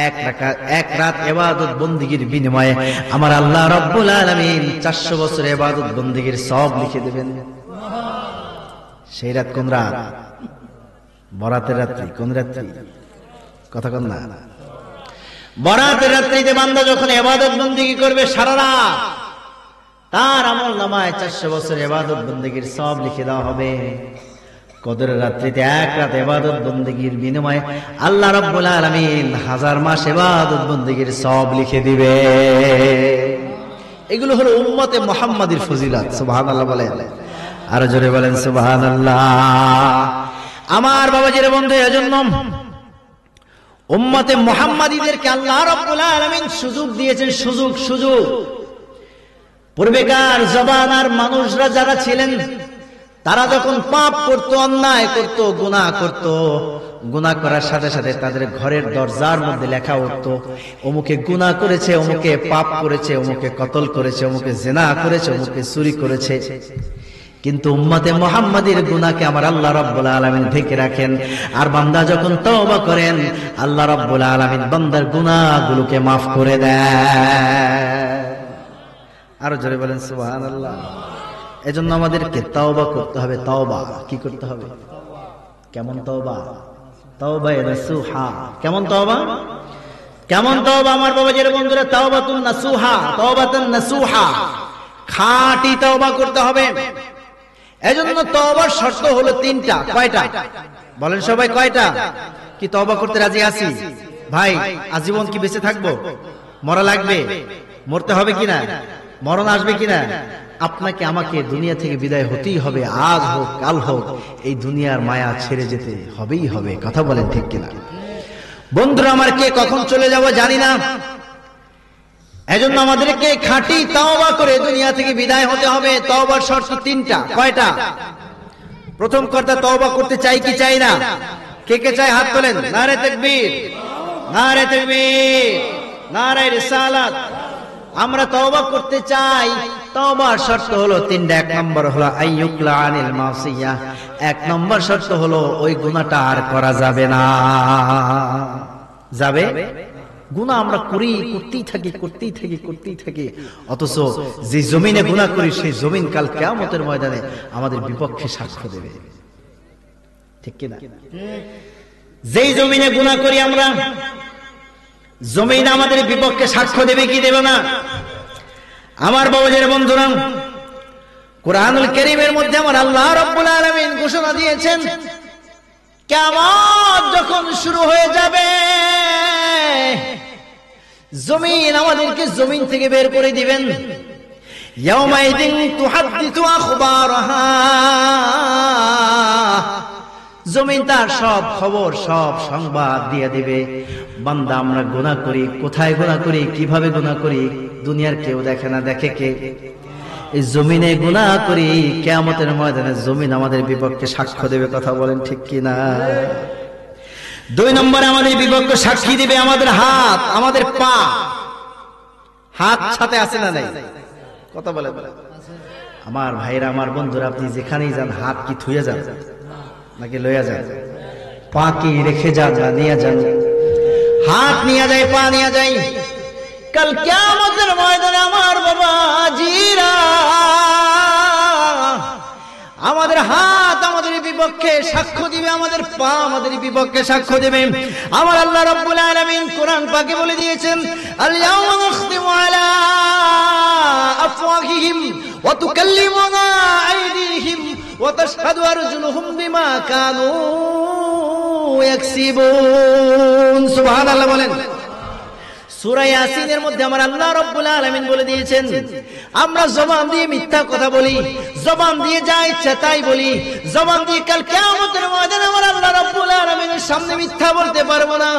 1 রাত ইবাদত বندگির বিনিময়ে আমার আল্লাহ রাব্বুল আলামিন 400 বছর ইবাদত বندگির সওয়াব লিখে দিবেন। সেই রাত কোন রাত? বরাতের রাত্রি। কোন রাত্রি? কথা কোন না? বরাতের রাত্রিতে বান্দা যখন ইবাদত বندگی করবে সারা রাত, তার আমলনামায় 400 বছর ইবাদত বندگির সওয়াব লিখে দেওয়া হবে। কদরের রাত্রিতে 1 রাত ইবাদত বندگির বিনিময়ে আল্লাহ রাব্বুল আলামিন 1000 মাস ইবাদত বندگির সওয়াব লিখে দিবে। এগুলো হলো উম্মতে মুহাম্মাদির ফজিলত। সুবহানাল্লাহ বলেন, আর জোরে বলেন সুবহানাল্লাহ। আমার বাবাজির বন্ধু, এজন্য উম্মতে মুহাম্মাদিদেরকে আল্লাহ রাব্বুল আলামিন সুযোগ দিয়েছেন। সুযোগ পূর্বেকার জমানার মানুষরা যারা ছিলেন, তারা যখন পাপ করত, অন্যায় করত, গুনাহ করার সাথে সাথে তাদের ঘরের দরজার মধ্যে লেখা উঠতো অমুকে গুনাহ করেছে, অমুকে পাপ করেছে, অমুকে কতল করেছে, অমুকে জিনা করেছে, অমুকে চুরি করেছে। কিন্তু উম্মতে মুহাম্মাদির গুনাহকে আমার আল্লাহ রাব্বুল আলামিন ঢেকে রাখেন। আর বান্দা যখন তওবা করেন আল্লাহ রাব্বুল আলামিন বান্দার গুনাহগুলোকে মাফ করে দেয়। আরো জোরে বলেন সুবহানাল্লাহ। এজন্য আমাদেরকে তওবা করতে হবে। তওবা কি করতে হবে? কেমন তওবা? তওবা নাসুহা। কেমন তওবা? কেমন তওবা আমার বাবাজির বন্ধুরা? তাওবাতুন নাসুহা, তাওবাতুন নাসুহা, খাঁটি তওবা করতে হবে। এজন্য তওবার শর্ত হলো 3টা। কয়টা বলেন সবাই? কয়টা? কি তওবা করতে রাজি আছি? ভাই আজীবন কি বেঁচে থাকবো? মরা লাগবে? মরতে হবে কিনা? মরণ আসবে কিনা? আপনাকে আমাকে দুনিয়া থেকে বিদায় হতেই হবে, আজ হোক কাল হোক, এই দুনিয়ার মায়া ছেড়ে যেতে হবেই হবে। কথা বলেন ঠিক কিনা? বন্ধুরা আমার, কে কখন চলে যাব জানি না। এজন্য আমাদেরকে খাঁটি তওবা করে দুনিয়া থেকে বিদায় হতে হবে। তওবার শর্ত 3টা। কয়টা? প্রথম কথা, তওবা করতে চাই কি চাই না? কে কে চাই হাত তোলেন। নারে তাকবীর, নারে তাকবীর, নারে রিসালাত। আমরা তওবা করতে চাই। তওবার শর্ত হলো 3টা। 1 নম্বর হলো আইয়ুকলা আনিল মাসিয়া। 1 নম্বর শর্ত হলো ওই গুনাহটা আর করা যাবে না। যাবে? গুনাহ আমরা করতেই থাকি। অথচ যে জমিনে গুনাহ করি সেই জমিন কাল কিয়ামতের ময়দানে আমাদের বিপক্ষে সাক্ষ্য দেবে। ঠিক কি না? যেই জমিনে গুনাহ করি আমরা, জমিন আমাদের বিপক্ষে সাক্ষ্য দেবে কি দেবে না? আমার বাবাজির বন্ধুরা, কুরআনুল কারীমের মধ্যে আমার আল্লাহ রাব্বুল আলামিন ঘোষণা দিয়েছেন, কিয়ামত যখন শুরু হয়ে যাবে, জমিন আমাদেরকে জমিন থেকে বের করে দিবেন। ইয়াউমাইদিন তুহাদ্দিসু আখবারাহা। জমিন তার সব খবর, সব সংবাদ দিয়ে দিবে। বান্দা আমরা গুনাহ করি, কোথায় গুনাহ করি, কিভাবে গুনাহ করি, দুনিয়ার কেউ দেখে না। দেখে কে? এই জমিনে গুনাহ করি, কিয়ামতের ময়দানে জমিন আমাদের বিপক্ষে সাক্ষ্য দেবে। কথা বলেন ঠিক কি না? 2 নম্বরে আমাদের বিপক্ষে সাক্ষী দিবে আমাদের হাত, আমাদের পা। হাত সাথে আছে না নাই? কথা বলে আমার ভাইরা, আমার বন্ধুরা, আপনি যেখানেই যান হাত কি থুয়ে যান নাকি লইয়া যান? পা কি রেখে যান না নিয়ে যান? হাত নিয়ে যায়, পা নিয়ে যায়। কাল কিয়ামতের ময়দানে আমার বাবাজিরা আমাদের হাত আমাদের বিপক্ষে সাক্ষ্য দিবে, আমাদের পা আমাদের বিপক্ষে সাক্ষ্য দিবে। আমার আল্লাহ রাব্বুল আলামিন কোরআন পাকে বলে দিয়েছেন, আল-ইয়াওমা নাখতিমু আলা আফওয়াহিহিম ওয়া তুকাল্লিমুনা আইদিহিম ওয়া তাশহাদু আরজুলুহুম বিমা কানু ইয়াকসিবুন। সুবহানাল্লাহ বলেন। সূরা ইয়াসিনের মধ্যে আমার আল্লাহ রাব্বুল আলামিন বলে দিয়েছেন, আমরা জবান দিয়ে মিথ্যা কথা বলি, জবান দিয়ে যা ইচ্ছা তাই বলি, জবান দিয়ে কাল কিয়ামতের ময়দানে আমার আল্লাহ রাব্বুল আলামিনের সামনে মিথ্যা বলতে পারবো না।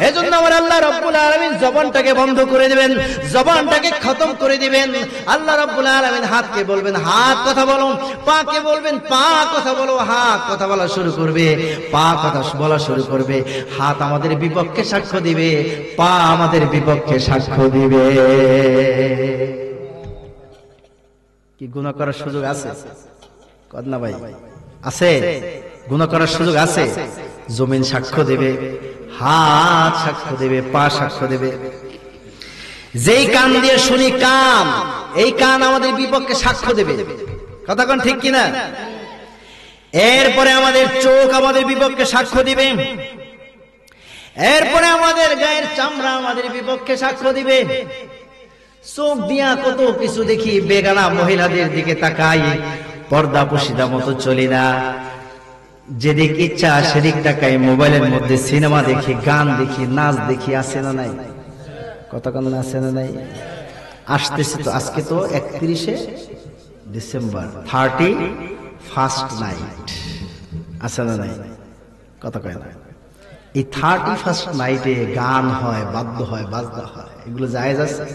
এজন্য আমার আল্লাহ রাব্বুল আলামিন জবানটাকে বন্ধ করে দিবেন, জবানটাকে খতম করে দিবেন। আল্লাহ রাব্বুল আলামিন হাতকে বলবেন হাত কথা বলো, পাকে বলবেন পা কথা বলো, হাত কথা বলা শুরু করবে, পা কথা বলা শুরু করবে। হাত আমাদের বিপক্ষে সাক্ষ্য দিবে, পা আমাদের বিপক্ষে সাক্ষ্য দিবে। কি গুনাহ করার সুযোগ আছে? কদ না ভাই, আছে? গুনাহ করার সুযোগ আছে? জমিন সাক্ষ্য দেবে, হাত সাক্ষ্য দেবে, পা সাক্ষ্য দেবে। যেই কান দিয়ে শুনি কান, এই কান আমাদের বিপক্ষে সাক্ষ্য দেবে। কথা কোন ঠিক কিনা? এরপরে আমাদের চোখ আমাদের বিপক্ষে সাক্ষ্য দিবে, এরপরে আমাদের গায়ের চামড়া আমাদের বিপক্ষে সাক্ষ্য দিবে। চোখ দিয়া কত কিছু দেখি, বেগানা মহিলাদের দিকে তাকাই, পর্দা পশিদা মতো চলি না, যেদিক ইচ্ছা সেদিক তাকাই, মোবাইলের মধ্যে সিনেমা দেখি, গান দেখি, নাচ দেখি, আছে না নাই? কতক্ষণ আছে না নাই? আসতেছে তো, আজকে তো 31শে ডিসেম্বর, 31st নাইট, আছে না নাই? কথা কয় না? এই 31st নাইটে গান হয়, বাদ্য হয়, বাজনা হয়, এগুলো জায়েজ আছে?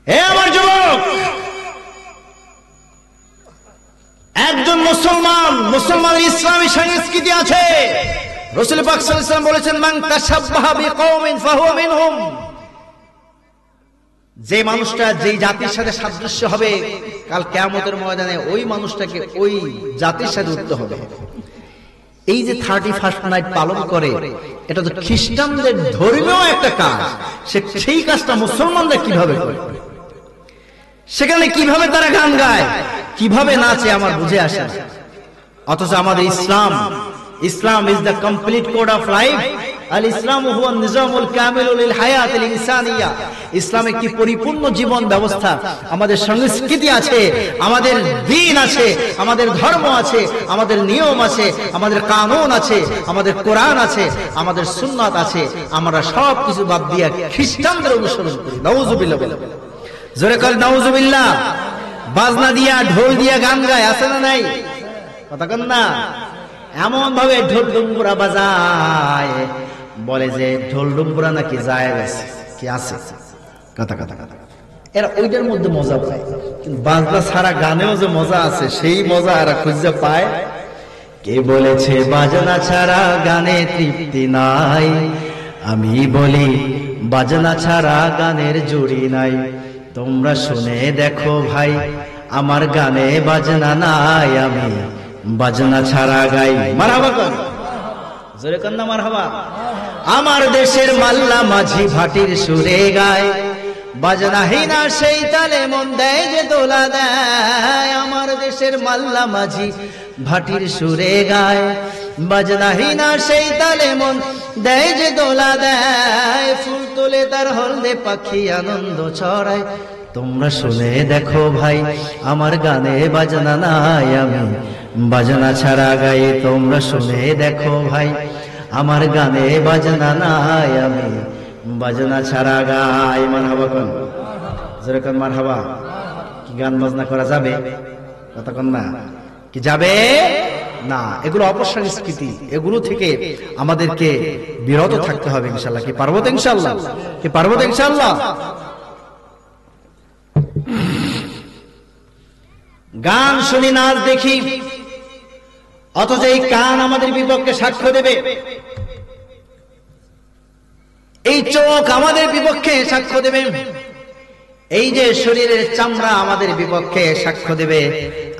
এ আমার যুবক, একজন মুসলমানের ইসলামী সংস্কৃতি আছে। রাসূল পাক সাল্লাল্লাহু আলাইহি ওয়াসাল্লাম বলেছেন, মান তাশাব্বাহা বিকওমিন ফাহুয়া মিনহুম। যে মানুষটা যেই জাতির সাথে সাদৃশ্য হবে, কাল কিয়ামতের ময়দানে ওই মানুষটাকে ওই জাতির সাথে উঠতে হবে। এই যে 31st নাইট পালন করে, এটা তো খ্রিস্টানদের ধর্মীয় একটা কাজ। সেই কাজটা মুসলমানরা কিভাবে করে? সেখানে কিভাবে তারা গান গায়, কিভাবে নাচে, আমার বুঝে আসে না। অথচ আমাদের Islam is the complete code of life. আল ইসলাম হুয়া নিজামুল কামিলুল লিল হায়াতিল ইনসানিয়া। ইসলাম একটি পরিপূর্ণ জীবন ব্যবস্থা। আমাদের সংস্কৃতি আছে, আমাদের দ্বীন আছে, আমাদের ধর্ম আছে, আমাদের নিয়ম আছে, আমাদের কানুন আছে, আমাদের কোরআন আছে, আমাদের সুন্নাত আছে। আমরা সব কিছু বাদ দিয়ে খ্রিস্টানদের অনুসরণ করি। নাউযুবিল্লাহ বলে, জোরে করে নাউযুবিল্লাহ। বাজনা দিয়া, ঢোল দিয়া গান গায়, আছে না নাই? কথা কন না? এমন ভাবে ঢোল ডুম্বুরা বাজায়, বলে যে ঢোল ডুম্বুরা নাকি যায় গেছে, কি আছে? কথা এরা ওইটার মধ্যে মজা পায়, কিন্তু বাজনা ছাড়া গানেও যে মজা আছে, সেই মজা এরা খুঁজে পায়। কে বলেছে বাজনা ছাড়া গানে তৃপ্তি নাই? আমি বলি বাজনা ছাড়া গানের জুড়ি নাই। তোমরা শুনে দেখো ভাই, আমার গানে বাজনা নাই, আমি বাজনা ছাড়া গাই। মারহাবা কর, জোরে কর না মারহাবা। আমার দেশের মাল্লা মাঝি ভাটির সুরে গায়, বাজনাহীনা সেই তালে মন দেয় যে দোলা দেয়। আমার দেশের মাল্লা মাঝি ভাটির সুরে গায়, বাজনাহীনা সেই তালে মন দেয় যে দোলা দেয়। ফুল তোলে তার হলদে পাখি আনন্দ ছড়ায়। তোমরা শুনে দেখো ভাই, আমার গানে বাজনা নাই, আমি বাজনা ছাড়া গাই। তোমরা শুনে দেখো ভাই, আমার গানে বাজনা নাই, আমি বাজনা ছাড়া গাই। মারহাবা কোন, জোরে কোন মারহাবা। কি গান বাজনা করা যাবে? কথা কোন না, কি যাবে না? এগুলো অপসংস্কৃতি, এগুলো থেকে আমাদেরকে বিরত থাকতে হবে ইনশাআল্লাহ। কি পারবো তো ইনশাআল্লাহ? কি পারবো তো ইনশাআল্লাহ? গান শুনি, নাচ দেখি, অথচ এই কান আমাদের বিপক্ষে সাক্ষ্য দেবে, এই চোখ আমাদের বিপক্ষে সাক্ষ্য দেবে, এই যে শরীরের চামড়া আমাদের বিপক্ষে সাক্ষ্য দেবে।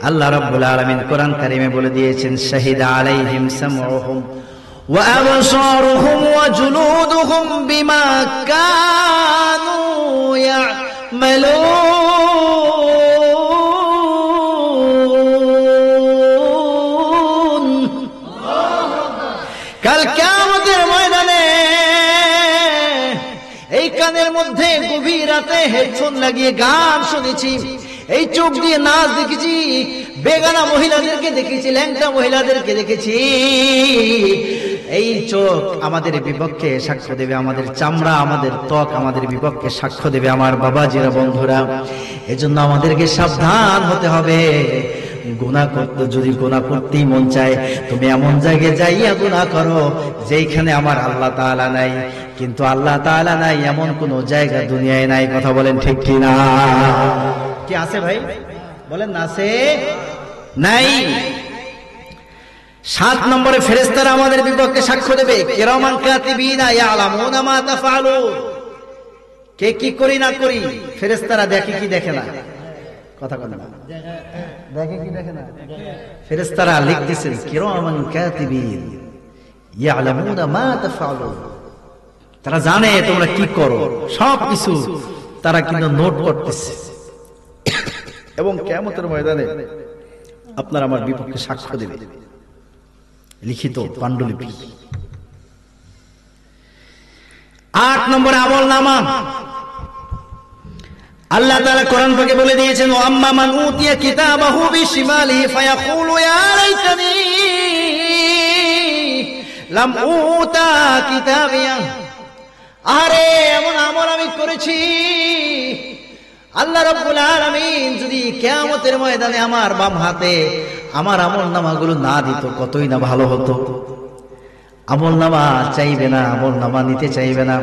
আল্লাহ রাব্বুল আলামিন কোরআন কারীমে বলে দিয়েছেন, শাহিদা আলাইহিম সামউহুম ওয়া আবসারুহুম ওয়া জুলুদুহুম বিমা কানু ইয়ামালুন। কাল কিয়ামতের ময়দানে এই কানের মধ্যে গভীর রাতে হেডফোন লাগিয়ে গান শুনেছি, এই চোখ দিয়ে নাচ দেখেছি, বেগানা মহিলাদেরকে দেখেছি, ল্যাংটা মহিলাদেরকে দেখেছি, এই চোখ আমাদের বিপক্ষে সাক্ষ্য দেবে, আমাদের চামড়া, আমাদের ত্বক আমাদের বিপক্ষে সাক্ষ্য দেবে। আমার বাবাজিরা, বন্ধুরা, এজন্য আমাদেরকে সাবধান হতে হবে। গুনাহ করতে, যদি গুনাহ করতেই মন চায়, তুমি এমন জায়গায় যাইয়া গুনাহ করো যেখানে আমার আল্লাহ তাআলা নাই। কিন্তু আল্লাহ তাআলা নাই এমন কোন জায়গা দুনিয়ায় নাই। কথা বলেন ঠিক কি না? কি আছে ভাই? বলেন না আছে? নাই। 7 নম্বরে ফেরেশতারা আমাদের বিপক্ষে সাক্ষ্য দেবে, কিরামান কাতিবিনা ইয়ালামুনা মা তাফআলুন। কে কি করি না করি ফেরেশতারা দেখে কি দেখে না? কথা বলেন না, দেখে কি দেখে না? ফেরেশতারা লিখতেছেন কিরামান কাতিবিন ইয়ালামুনা মা তাফআলুন। তারা জানে তোমরা কি করো, সবকিছু তারা কিন্তু নোট করতেছে এবং কিয়ামতের ময়দানে আপনার আমার বিপক্ষে সাক্ষ্য দেবে, লিখিত পাণ্ডুলিপি। 8 নম্বরে আমল নামা। আল্লাহ তাআলা কোরআন পাকে বলে দিয়েছেন, ওয়া আম্মা মান উতিয়া কিতাবাহু বিশিমালিহি ফায়াকুলু ইয়া লাইতানি লাম উতা কিতাবিয়া। আরে এমন আমল আমি করেছি, আল্লাহ রাব্বুল আলামিন যদি কিয়ামতের ময়দানে আমার বাম হাতে আমার আমল নামাগুলো না দিত, কতই না ভালো হতো। আমল নামা চাইবে না, আমল নামা নিতে চাইবে না,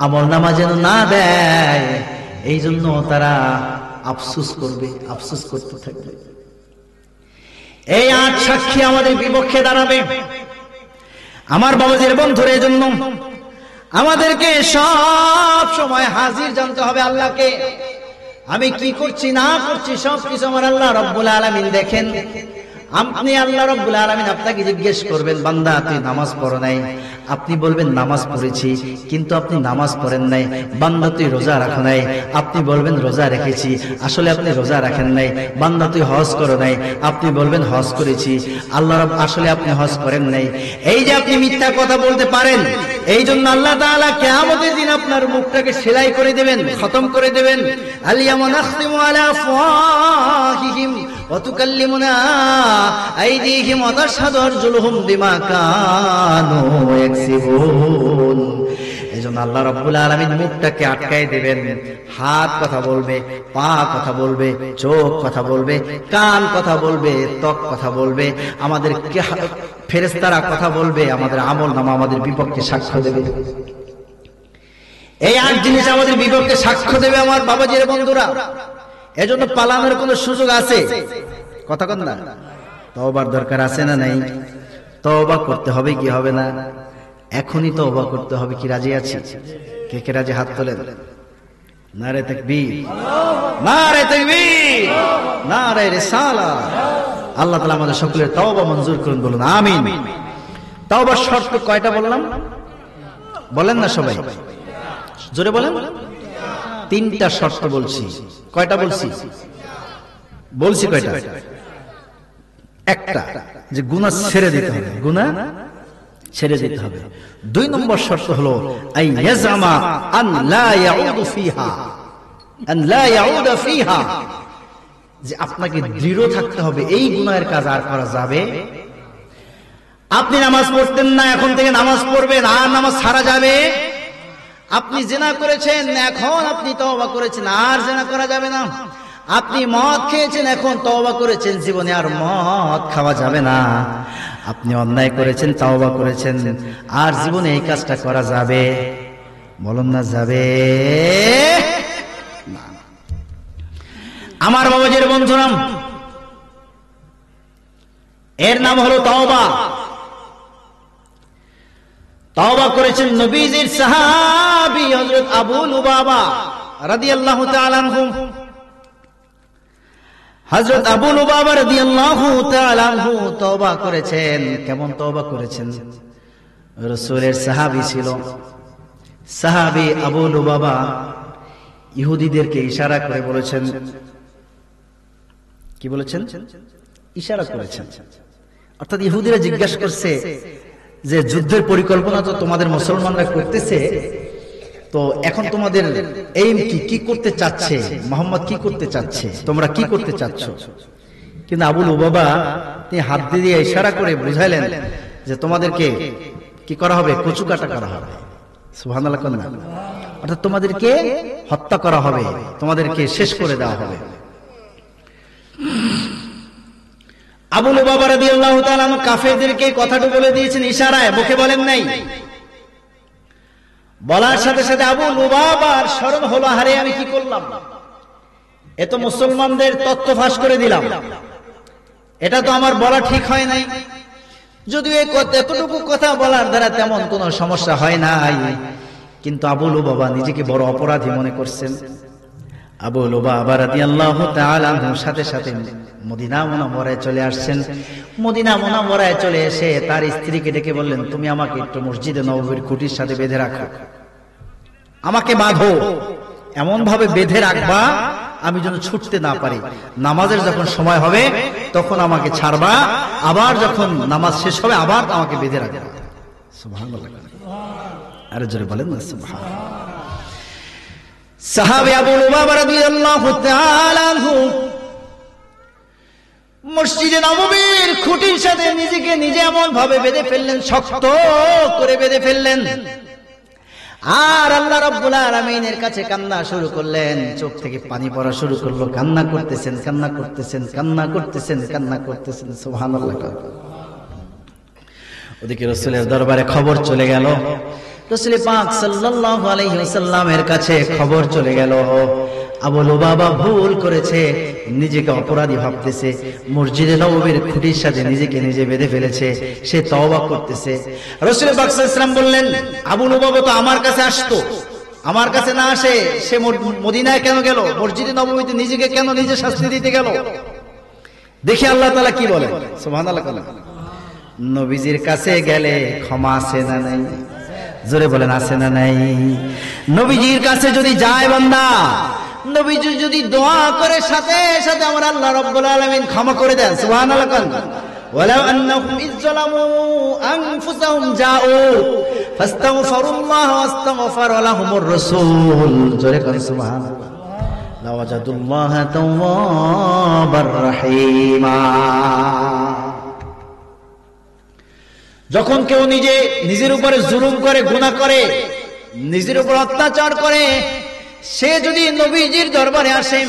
আমল নামা যেন না দেয়, এই জন্য তারা আফসোস করবে, আফসোস করতে থাকবে। এই 8 সাক্ষী আমাদের বিপক্ষে দাঁড়াবে। আমার বাবাজির বন্ধুরা, এই জন্য আমাদেরকে সব সময় হাজির জানতে হবে আল্লাহকে। আমি কি করছি না করছি সবকিছু আমার আল্লাহ রাব্বুল আলামিন দেখেন। আপনি আল্লাহ রাব্বুল আলামিন আপনাকে জিজ্ঞেস করবেন, বান্দা তুই নামাজ পড়ো নাই? আপনি বলবেন নামাজ পড়েছি, কিন্তু আপনি নামাজ পড়েন নাই। বান্দা তুই রোজা রাখো নাই? আপনি বলবেন রোজা রেখেছি, আসলে আপনি রোজা রাখেন নাই। বান্দা তুই হজ করো নাই? আপনি বলবেন হজ করেছি, আল্লাহ রাব্বুল আসলে আপনি হজ করেন নাই। এই যে আপনি মিথ্যা কথা বলতে পারেন, এই জন্য আল্লাহ তাআলা কিয়ামতের দিন আপনার মুখটাকে সেলাই করে দেবেন, খতম করে দেবেন। আল-ইয়াওমা নাখতিমু আলা আফওয়াহিহিম ওয়া তুকাল্লিমুনা আইদিহিম ওয়া তাশহাদু আরজুলুহুম বিমা কানু ইয়াকসিবুন। এজন্য আল্লাহ রাব্বুল আলামিন মুখটাকে আটকায় দিবেন। হাত কথা বলবে, পা কথা বলবে, চোখ কথা বলবে, কান কথা বলবে, ত্বক কথা বলবে, আমাদের ফেরেশতারা কথা বলবে, আমাদের আমল নামা আমাদের বিপক্ষে সাক্ষ্য দেবে। এই 8 জিনিস আমাদের বিপক্ষে সাক্ষ্য দেবে আমার বাবাজির বন্ধুরা। এজন্য পালানোর কোনো সুযোগ আছে? কথা কন না। তওবার দরকার আছে না নাই? তওবা করতে হবে কি হবে না? এখনই তওবা করতে হবে। কি রাজি আছি? কে কে রাজি? হাত তোলেন। নারে তাকবীর, নারে তাকবীর, নারে রিসালাত। আল্লাহ তাআলা আমাদের সকলের তওবা মঞ্জুর করুন, বলুন আমিন। তওবার শর্ত কয়টা বললাম? বলেন না সবাই, জোরে বলেন। 3টা শর্ত বলছি। কয়টা বলছি? বলছি কয়টা? একটা, যে গুনাহ ছেড়ে দিতে হবে, গুনাহ ছেড়ে দিতে হবে। 2 নম্বর শর্ত হলো আই ইয়াজামা আন লা ইয়াউদু ফিহা, আন লা ইয়াউদা ফিহা, যে আপনাকে দৃঢ় থাকতে হবে এই গুনাহের কাজ আর করা যাবে। আপনি নামাজ পড়তেন না, এখন থেকে নামাজ পড়বেন, আর নামাজ ছাড়া যাবে। আপনি জিনা করেছেন, এখন আপনি তওবা করেছেন, আর জিনা করা যাবে না। আপনি মদ খেয়েছেন, এখন তওবা করেছেন, জীবনে আর মদ খাওয়া যাবে না। আপনি অন্যায় করেছেন, তওবা করেছেন, আর জীবনে এই কাজটা করা যাবে? বলুন না যাবে। আমার বাবাজির বন্ধুরা, এর নাম হলো তওবা। তওবা করেছেন নবীজির সাহাবী হযরত আবু লুবাবা রাদিয়াল্লাহু তাআলা আনহু। হযরত আবু লুবাবা রাদিয়াল্লাহু তাআলা আনহু তওবা করেছেন। কেমন তওবা করেছেন? রাসূলের সাহাবী ছিল। সাহাবী আবু লুবাবা ইহুদিদেরকে ইশারা করে বলেছেন, কি বলেছেন? ইশারা করেছেন। অর্থাৎ ইহুদিরা জিজ্ঞাসা করছে যে যুদ্ধের পরিকল্পনা তো তোমাদের মুসলমানরা করতেছে, তো এখন তোমাদের এইম কি, কি করতে চাচ্ছে মোহাম্মদ, কি করতে চাচ্ছে, তোমরা কি করতে চাচ্ছ? কিন্তু আবু লুবাবা তিনি হাত দিয়ে ইশারা করে বুঝাইলেন যে তোমাদেরকে কি করা হবে, কচু কাটা করা হবে। সুবহানাল্লাহ। অর্থাৎ তোমাদেরকে হত্যা করা হবে, তোমাদেরকে শেষ করে দেওয়া হবে। আবু লুবাবা রাদিয়াল্লাহু তাআলা আনহু কাফেরদেরকে কথাটা বলে দিয়েছেন ইশারায়, মুখে বলেন নাই। বলার সাথে সাথে আবু লুবাবার স্মরণ হলো, হারে আমি কি করলাম, এ তো মুসলমানদের তথ্য ফাঁস করে দিলাম, এটা তো আমার বলা ঠিক হয় নাই। যদিও এতটুকু কথা বলার দ্বারা তেমন কোনো সমস্যা হয় নাই, কিন্তু আবু লুবাবা নিজেকে বড় অপরাধী মনে করছেন। আবু লুবাবা রাদিয়াল্লাহু তাআলা আনহুর সাথে সাথে মদিনা মুনাওয়ারায় চলে আসছেন। মদিনা মুনাওয়ারায় চলে এসে তার স্ত্রীকে ডেকে বললেন, তুমি আমাকে একটু মসজিদে নববীর খুঁটির সাথে বেঁধে রাখো, আমাকে বাঁধো, এমন ভাবে বেঁধে রাখবা আমি যেন ছুটতে না পারি। নামাজের যখন সময় হবে তখন আমাকে ছাড়বা, আবার যখন নামাজ শেষ হবে আবার আমাকে বেঁধে রাখবা। সুবহানাল্লাহ। আরে জোরে বলেন না সুবহানাল্লাহ। সাহাবী আবু লুবাবা রাদিয়াল্লাহু তাআলা আনহু মসজিদে নববীর খুঁটির সাথে নিজেকে নিজে এমন ভাবে বেঁধে ফেললেন, শক্ত করে বেঁধে ফেললেন, আর আল্লাহ রাব্বুল আলামিনের কাছে কান্না শুরু করলেন। চোখ থেকে পানি পড়া শুরু করলো, কান্না করতেছেন, কান্না করতেছেন, কান্না করতেছেন, কান্না করতেছেন। সুবহানাল্লাহ। ওদিকে রাসূলের দরবারে খবর চলে গেল, রাসূল পাক সাল্লাল্লাহু আলাইহি ওয়াসাল্লামের কাছে খবর চলে গেল, আবু লুবাবা ভুল করেছে, নিজেকে অপরাধী ভাবতেছে, মসজিদে নববীর খুঁটির সাথে নিজেকে নিজে বেঁধে ফেলেছে, সে তওবা করতেছে। রাসূল পাক সাল্লাল্লাহু আলাইহি ওয়াসাল্লাম বললেন, আবু লুবাবা তো আমার কাছে আসতো, আমার কাছে না আসে সে মদিনায় কেন গেল, মসজিদে নববীতে নিজেকে কেন নিজে শাস্তি দিতে গেল? দেখি আল্লাহ তাআলা কি বলেন। সুবহানাল্লাহ। নবীজির কাছে গেলে ক্ষমা আছে না নাই? জোরে বলেন আছে না নাই? নবীজির কাছে যদি যায় বান্দা, নবীজি যদি দোয়া করে সাথে সাথে আমার আল্লাহ রাব্বুল আলামিন ক্ষমা করে দেন। সুবহানাল্লাহ। ওয়ালাউ আন্নাহুম ইযলামু আনফুসাহুম জাউ ফাস্তাগফিরুল্লাহ ওয়াস্তাগফারা লাহুমুর রাসূল। জোরে বলেন সুবহানাল্লাহ। লাওয়াজাদুল্লাহ তাওয়াবার রহিমা। যখন কেউ নিজের উপরে জুলুম করে, গুনাহ করে, নিজের উপর অত্যাচার করে, সে যদি নবীজির দরবারে আসে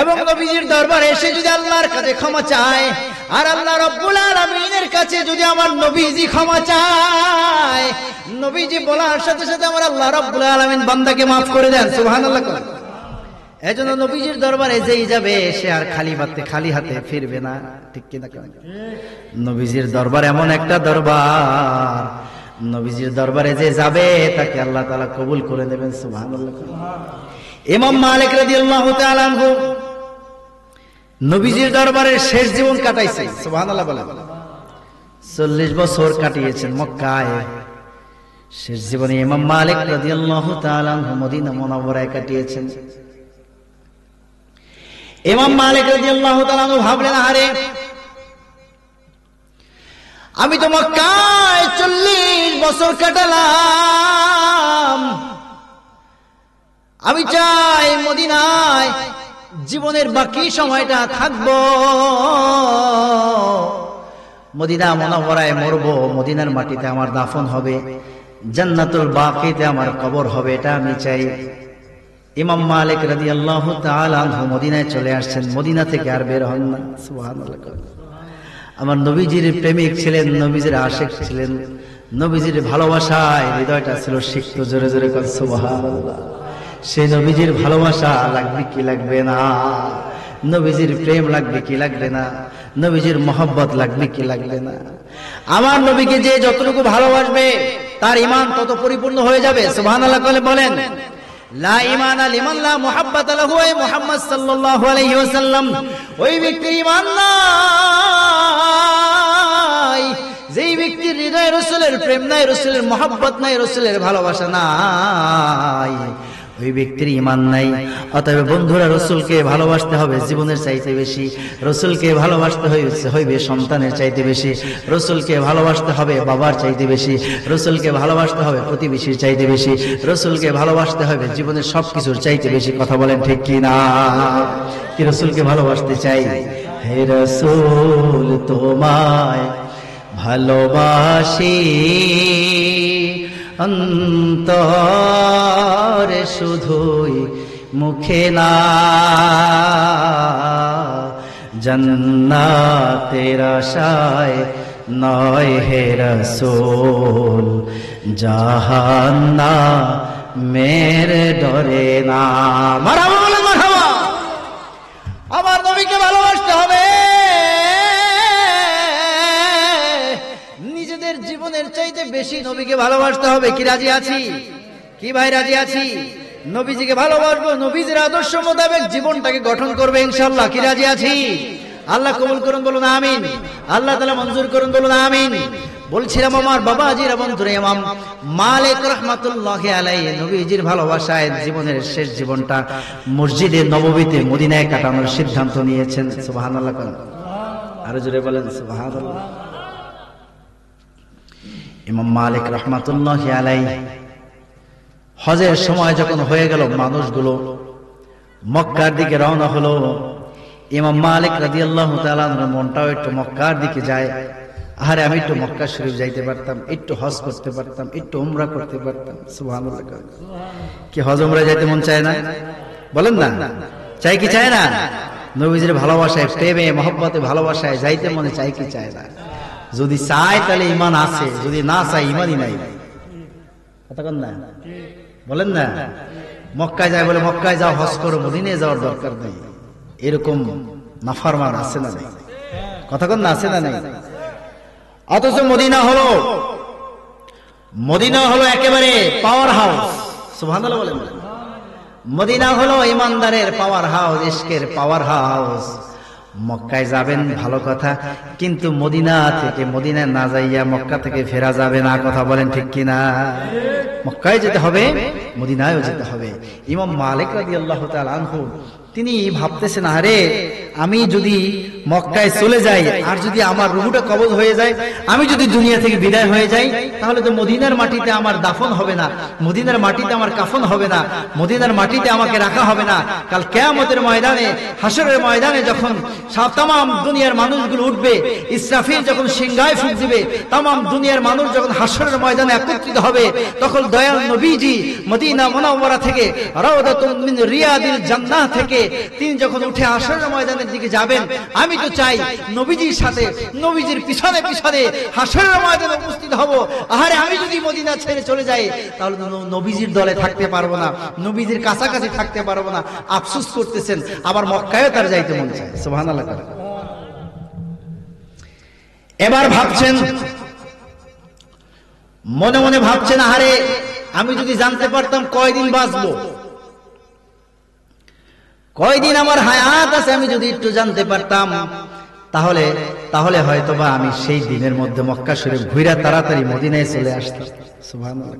এবং নবীজির দরবারে এসে যদি আল্লাহর কাছে ক্ষমা চায়, আর আল্লাহ রাব্বুল আলামিনের কাছে যদি আমার নবীজি ক্ষমা চায়, নবীজি বলার সাথে সাথে আমার আল্লাহ রাব্বুল আলামিন বান্দাকে মাফ করে দেন। সুবহানাল্লাহ। এজন্য নবীজির দরবারে যেই যাবে সে আর খালি হাতে ফিরবে না, ঠিক কিনা? নবীজির দরবার এমন একটা দরবার, নবীজির দরবারে যে যাবে তাকে আল্লাহ তাআলা কবুল করে নেবেন। সুবহানাল্লাহ। ইমাম মালিক রাদিয়াল্লাহু তাআলা আনহু নবীজির দরবারে শেষ জীবন কাটাইছে। সুবহানাল্লাহ বলেন। 40 বছর কাটিয়েছেন মক্কায়। শেষ জীবনে ইমাম মালিক রাদিয়াল্লাহু তাআলা আনহু মদিনা মুনাওয়ারায় কাটিয়েছেন। ইমাম মালিক রাদিয়াল্লাহু তাআলা আনহু ভাবলেন, আরে আমি তো মক্কায় 40 বছর কাটালাম, আমি চাই মদিনায় জীবনের বাকি সময়টা থাকবো, মদিনা মুনাওয়ারায় মরবো, মদিনার মাটিতে আমার দাফন হবে, জান্নাতুল বাকিতে আমার কবর হবে, এটা আমি চাই। ইমাম মালিক রাদিয়াল্লাহু তাআলা আনহু মদিনায় চলে আসছেন, মদিনা থেকে আর বের হন না। সুবহানাল্লাহ। আমার নবীজির প্রেমিক ছিলেন, নবীজির আশিক ছিলেন, নবীজির ভালোবাসায় হৃদয়টা ছিল সিক্ত। জোরে জোরে কর সুবহানাল্লাহ। সেই নবীজির ভালোবাসা লাগবে কি লাগবে না? নবীজির প্রেম লাগবে কি লাগবে না? নবীজির মহব্বত লাগবে কি লাগবে না? আমার নবীকে যে যতটুকু ভালোবাসবে তার ঈমান তত পরিপূর্ণ হয়ে যাবে। সুবহানাল্লাহ বলেন। লা ঈমানা লিমান লা মুহাব্বাতা লাহু, ওয়া মুহাম্মদ সাল্লাল্লাহু আলাইহি ওয়াসাল্লাম ওই ব্যক্তির ঈমান নাই যেই ব্যক্তির হৃদয়ে রাসূলের প্রেম নাই, রাসূলের মহব্বত নাই, রাসূলের ভালোবাসা নাই। ওই ব্যক্তির ঈমান নাই। অতএব বন্ধুরা, রাসূলকে ভালোবাসতে হবে জীবনের চাইতে বেশি, রাসূলকে ভালোবাসতে হইবে সন্তানের চাইতে বেশি, রাসূলকে ভালোবাসতে হবে বাবার চাইতে বেশি, রাসূলকে ভালোবাসতে হবে প্রতিবেশীর চাইতে বেশি, রাসূলকে ভালোবাসতে হবে জীবনের সবকিছুর চাইতে বেশি। কথা বলেন ঠিক কি না? কি রাসূলকে ভালোবাসতে চাই? হে রাসূল তোমায় ভালোবাসি অন্তরে শুধুই মুখে না, জান্নাতের আশায় নয় হে রাসূল, জাহান্নামের ডরে না। মারহাবা বলে মারহাবা। আমার নবীকে ভালোবাসতে হবে নিজেদের জীবনের চাইতে বেশি, নবীকে ভালোবাসতে হবে। কি রাজি আছি? কি ভাই রাজি আছি? নবীজিকে ভালোবাসবো, নবীজির আদর্শ মোতাবেক জীবনটাকে গঠন করবে ইনশাআল্লাহ। কি রাজি আছি? আল্লাহ কবুল করুন, বলুন আমিন। আল্লাহ তাআলা মঞ্জুর করুন, বলুন আমিন। বলছিলাম আমার বাবাজির বন্ধুরা, ইমাম মালিক রাহমাতুল্লাহি আলাইহি নবীজির ভালোবাসায় জীবনের শেষ জীবনটা মসজিদে নববীতে মদিনায় কাটানোর সিদ্ধান্ত নিয়েছেন। সুবহানাল্লাহ। আরো জোরে বলেন সুবহানাল্লাহ। ইমাম মালিক রাহমাতুল্লাহি আলাইহি হজের সময় যখন হয়ে গেল, মানুষগুলো মক্কার দিকে রওনা হলো। ইমাম মালিক রাদিয়াল্লাহু তাআলা আনহুর মনটাও একটু মক্কার দিকে যায়। আরে আমি একটু মক্কা শরীফ যাইতে পারতাম, একটু হজ করতে পারতাম, একটু উমরা করতে পারতাম। সুবহানাল্লাহ। কি হজ উমরা যাইতে মন চায় না? বলেন না, চাই কি চায় না? নবীজির ভালোবাসায়, প্রেমে, মহব্বতে, ভালোবাসায় যাইতে মনে চাই কি চায় না? যদি চায় তাহলে ঈমান আছে, যদি না চায় ঈমানই নাই। কথা কন না, বলেন না। মক্কায় যায় বলে মক্কায় যাও, হজ করো, মদিনায় যাওয়ার দরকার নেই, এরকম নাফরমান আছে না নাই? কথা কন না, আছে না নাই? অথচ মদিনা হলো একেবারে পাওয়ার হাউস। সুবহানাল্লাহ বলেন। মদিনা হলো ইমানদারের পাওয়ার হাউস, ইশকের পাওয়ার হাউস। মক্কায় যাবেন ভালো কথা, কিন্তু মদিনায় না যাইয়া মক্কা থেকে ফেরা যাবে না। কথা বলেন ঠিক কিনা? মক্কায় যেতে হবে, মদিনায়ও যেতে হবে। ইমাম মালিক রাদিয়াল্লাহু তাআলা আনহু তিনি ভাবতেছেন, আরে আমি যদি মক্কায় চলে যাই আর যদি আমার রূহটা কবজ হয়ে যায়, আমি যদি দুনিয়া থেকে বিদায় হয়ে যাই, তাহলে তো মদিনার মাটিতে আমার দাফন হবে না, মদিনার মাটিতে আমার কাফন হবে না, মদিনার মাটিতে আমাকে রাখা হবে না। কাল কিয়ামতের ময়দানে, হাসরের ময়দানে যখন তামাম দুনিয়ার মানুষগুলো উঠবে, ইসরাফিল যখন সিংহায় ফুঁক দিবে, তামাম দুনিয়ার মানুষ যখন হাসরের ময়দানে একত্রিত হবে, তখন দয়াল নবীজি মদিনা মুনাওয়ারা থেকে, রাউদাতুম মিন রিয়াদিল জান্নাহ থেকে তিনি যখন উঠে হাসরের ময়দানের দিকে যাবেন, আমি তো চাই নবীজির সাথে, নবীজির পিছনে পিছনে হাসরের ময়দানে উপস্থিত হব। আরে আমি যদি মদিনা ছেড়ে চলে যাই, তাহলে নবীজির দলে থাকতে পারবো না, নবীজির কাছাকাছি থাকতে পারবো না। আফসোস করতেছেন, আবার মক্কায়ও তার যাইতে মন চায়। সুবহানাল্লাহ। এবার ভাবছেন, মনে মনে ভাবছেন, আরে আমি যদি জানতে পারতাম কয়দিন বাঁচবো, কয়দিন আমার হায়াত আছে, আমি যদি একটু জানতে পারতাম, তাহলে হয়তোবা আমি সেই দিনের মধ্যে মক্কা শরীফ ঘুরে তাড়াতাড়ি মদিনায় চলে আসতাম। সুবহানাল্লাহ।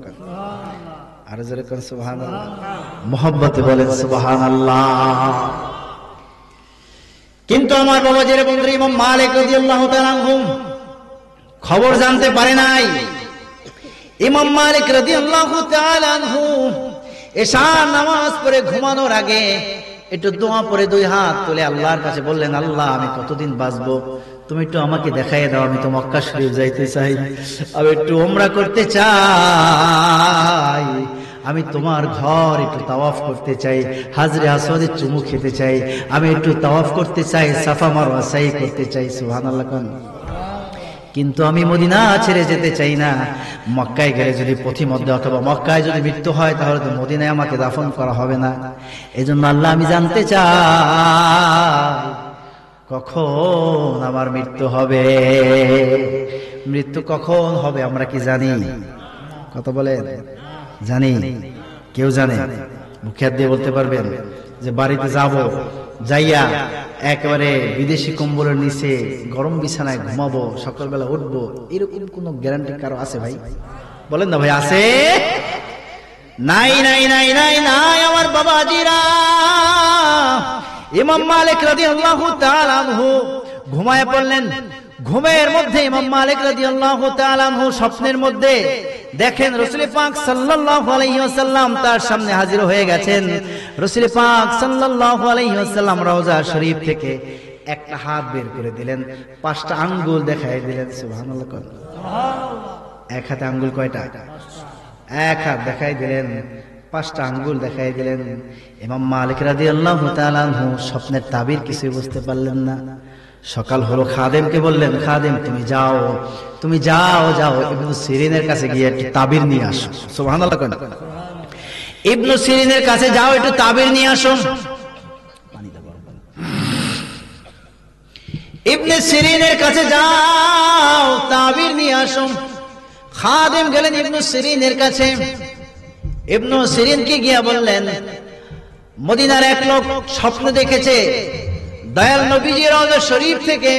আর জোরে কোন সুবহানাল্লাহ। মুহাব্বতে বলেন সুবহানাল্লাহ। কিন্তু আমার বাবাজির বন্ধু ইমাম মালিক রাদিয়াল্লাহু তাআলা আনহু খবর জানতে পারে নাই। ইমাম মালিক রাদিয়াল্লাহু তাআলা আনহু এশার নামাজ পড়ে ঘুমানোর আগে একটু দোয়া পড়ে দুই হাত তুলে আল্লাহর কাছে বললেন, আল্লাহ আমি কতদিন বাঁচবো, তুমি একটু আমাকে দেখাই দাও, আমি তো মক্কা শরীফ যাইতে চাই, আমি একটু উমরা করতে চাই, আমি তোমার ঘর একটু তাওয়াফ করতে চাই, হাজরে আসওয়াদে চুমু খেতে চাই, আমি একটু তাওয়াফ করতে চাই, সাফা মারওয়া সাই করতে চাই। সুবহানাল্লাহ। কিন্তু আমি মদিনা ছেড়ে যেতে চাই না। মক্কায় গেলে যদি পথিমধ্যে অথবা মক্কায় যদি মৃত্যু হয়, তাহলে তো মদিনায় আমাকে দাফন করা হবে না। এজন্য আল্লাহ আমি জানতে চাই কখন আমার মৃত্যু হবে। মৃত্যু কখন হবে আমরা কি জানি? কথা বলেন, জানি? কেউ জানে? মুখে হাত দিয়ে বলতে পারবেন যে বাড়িতে যাব, যাইয়া একেবারে বিদেশি কম্বলের নিচে গরম বিছানায় ঘুমাবো, সকালবেলা উঠবো, এরকম কোন গ্যারান্টি কারো আছে ভাই? বলেন না ভাই, আছে? নাই নাই নাই নাই নাই আমার বাবাজিরা। ইমাম মালিক রাদিয়াল্লাহু তাআলা আনহু ঘুমায় পড়লেন। ঘুমের মধ্যে ইমাম মালিক রাদিয়াল্লাহু তাআলা আনহু স্বপ্নের মধ্যে দেখেন রাসূল পাক সাল্লাল্লাহু আলাইহি ওয়াসাল্লাম তার সামনে হাজির হয়ে গেছেন। রাসূল পাক সাল্লাল্লাহু আলাইহি ওয়াসাল্লাম রওজা শরীফ থেকে একটা হাত বের করে দিলেন, 5টা আঙ্গুল দেখাই দিলেন। সুবহানাল্লাহ। এক হাতে আঙ্গুল কয়টা? এক হাত দেখাই দিলেন, 5টা আঙ্গুল দেখাই দিলেন। ইমাম মালিক রাদিয়াল্লাহু তাআলা আনহু স্বপ্নের তাবির কিছু বুঝতে পারলেন না। সকাল হলো, খাদেমকে বললেন, খাদেম তুমি যাও, তুমি যাও যাও ইবনে সিরিনের কাছে গিয়ে একটু তাবির নিয়ে আসো। সুবহানাল্লাহ। ইবনে সিরিনের কাছে যাও, একটু তাবির নিয়ে আসো। ইবনে সিরিনের কাছে যাও, তাবির নিয়ে আসো। খাদেম গেলেন ইবনে সিরিনের কাছে। ইবনে সিরিনকে গিয়ে বললেন, মদিনার এক লোক স্বপ্ন দেখেছে, দয়াল নবীজি রওজা শরীফ থেকে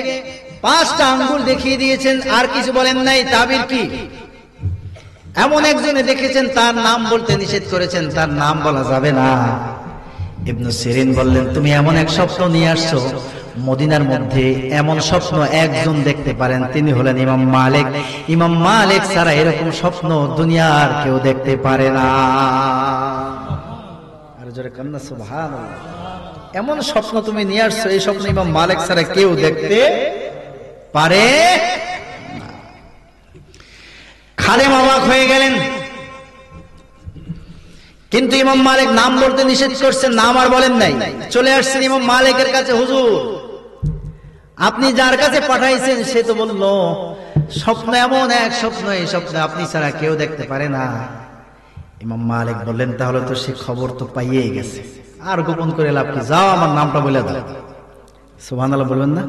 5টা আঙ্গুল দেখিয়ে দিয়েছেন, আর কিছু বলেন নাই। তাবির কি? এমন একজনে দেখেছেন, তার নাম বলতে নিষেধ করেছেন, তার নাম বলা যাবে না। ইবনে সিরিন বললেন, তুমি এমন এক স্বপ্ন নিয়ে আসছো, মদিনার মধ্যে এমন স্বপ্ন একজন দেখতে পারেন, তিনি হলেন ইমাম মালিক। ইমাম মালিক ছাড়া এরকম স্বপ্ন দুনিয়ার কেউ দেখতে পারে না। আর জোরে কান্না সুবহানাল্লাহ। এমন স্বপ্ন তুমি নিয়ে আসছো, এই স্বপ্ন ইমাম মালিক ছাড়া কেউ দেখতে পারে না। খাদেম অবাক হয়ে গেলেন, কিন্তু ইমাম মালিক নাম বলতে নিষেধ করছেন, নাম আর বলেন নাই। চলে আসছেন ইমাম মালিকের কাছে, হুজুর আপনি যার কাছে পাঠাইছেন সে তো বলল স্বপ্ন এমন এক স্বপ্ন, এই স্বপ্ন আপনি ছাড়া কেউ দেখতে পারে না। ইমাম মালিক বললেন, তাহলে তো সে খবর তো পাইয়েই গেছে, আর গোপন করে লাভ কি, যাও আমার নামটা বলে দাও। সুবহানাল্লাহ বলবেন না?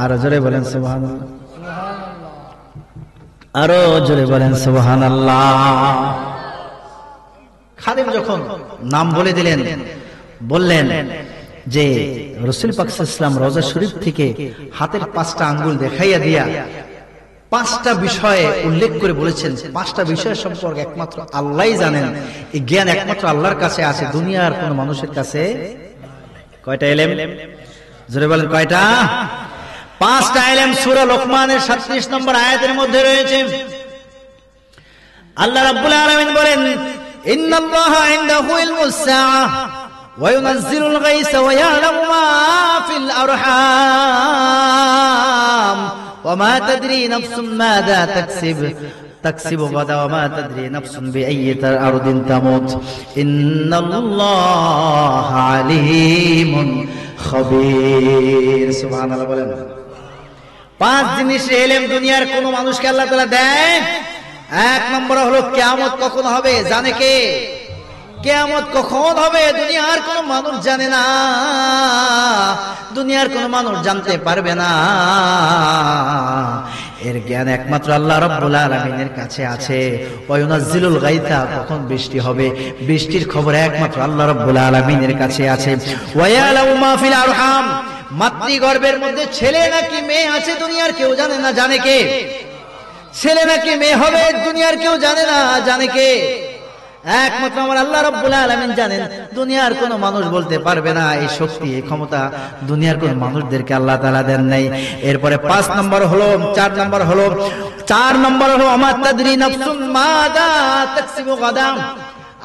আরো জোরে বলেন সুবহানাল্লাহ, আরো জোরে বলেন সুবহানাল্লাহ। খাদেম যখন নাম বলে দিলেন, বললেন যে রাসূল পাক সাল্লাল্লাহু আলাইহি ওয়াসাল্লাম রওজা শরীফ থেকে হাতের 5টা আঙ্গুল দেখাইয়া দিয়া 5টা বিষয়ে উল্লেখ করে বলেছেন, 5টা বিষয় সম্পর্কে একমাত্র আল্লাহই জানেন। এই জ্ঞান একমাত্র আল্লাহর কাছে আছে, দুনিয়ার কোন মানুষের কাছে। কয়টা ইলম? জোরে বলেন কয়টা? 5টা ইলম সূরা লোকমানের 37 নম্বর আয়াতের মধ্যে রয়েছে। আল্লাহ রাব্বুল আলামিন বলেন, ইন্নাল্লাহা ইনদাহু ইলমুস সাআহ ওয়া ইউনাজ্জিলুল গায়সা ওয়া ইয়া'লামু মা ফিল আরহাম ওয়া মা তাদরি নাফসুম মাযা তাকসিবু গাদা ওয়া মা তাদরি নাফসুম বিআইয়্যি আরদিন তামুত ইন্নাল্লাহা আলীমুন খাবীর। সুবহানাল্লাহ বলেন। 5 জিনিস ইলম দুনিয়ার কোন মানুষকে আল্লাহ তাআলা দেয়। 1 নম্বর হলো কিয়ামত কখন হবে জানে কে? কিয়ামত কখন হবে দুনিয়ার কোন মানুষ জানে না, দুনিয়ার কোন মানুষ জানতে পারবে না। এর জ্ঞান একমাত্র আল্লাহ রাব্বুল আলামিনের কাছে আছে। ওয়া ইউনাজ্জিলুল গায়সা, কখন বৃষ্টি হবে, বৃষ্টির খবর একমাত্র আল্লাহ রাব্বুল আলামিনের কাছে আছে। ওয়া ইয়ালামু মা ফিল আরহাম, মাতৃগর্ভের মধ্যে ছেলে নাকি মেয়ে আছে দুনিয়ার কেউ জানে না, জানে কে? ছেলে নাকি মেয়ে হবে দুনিয়ার কেউ জানে না, জানে কে? একমাত্র আমার আল্লাহ রাব্বুল আলামিন জানেন, দুনিয়ার কোন মানুষ বলতে পারবে না। এই শক্তি, এই ক্ষমতা দুনিয়ার কোন মানুষদেরকে আল্লাহ তাআলা দেন নাই। এরপরে 4 নম্বর হলো আমা তাদরি নাফসুম মাযা তাকসিবু গাদা,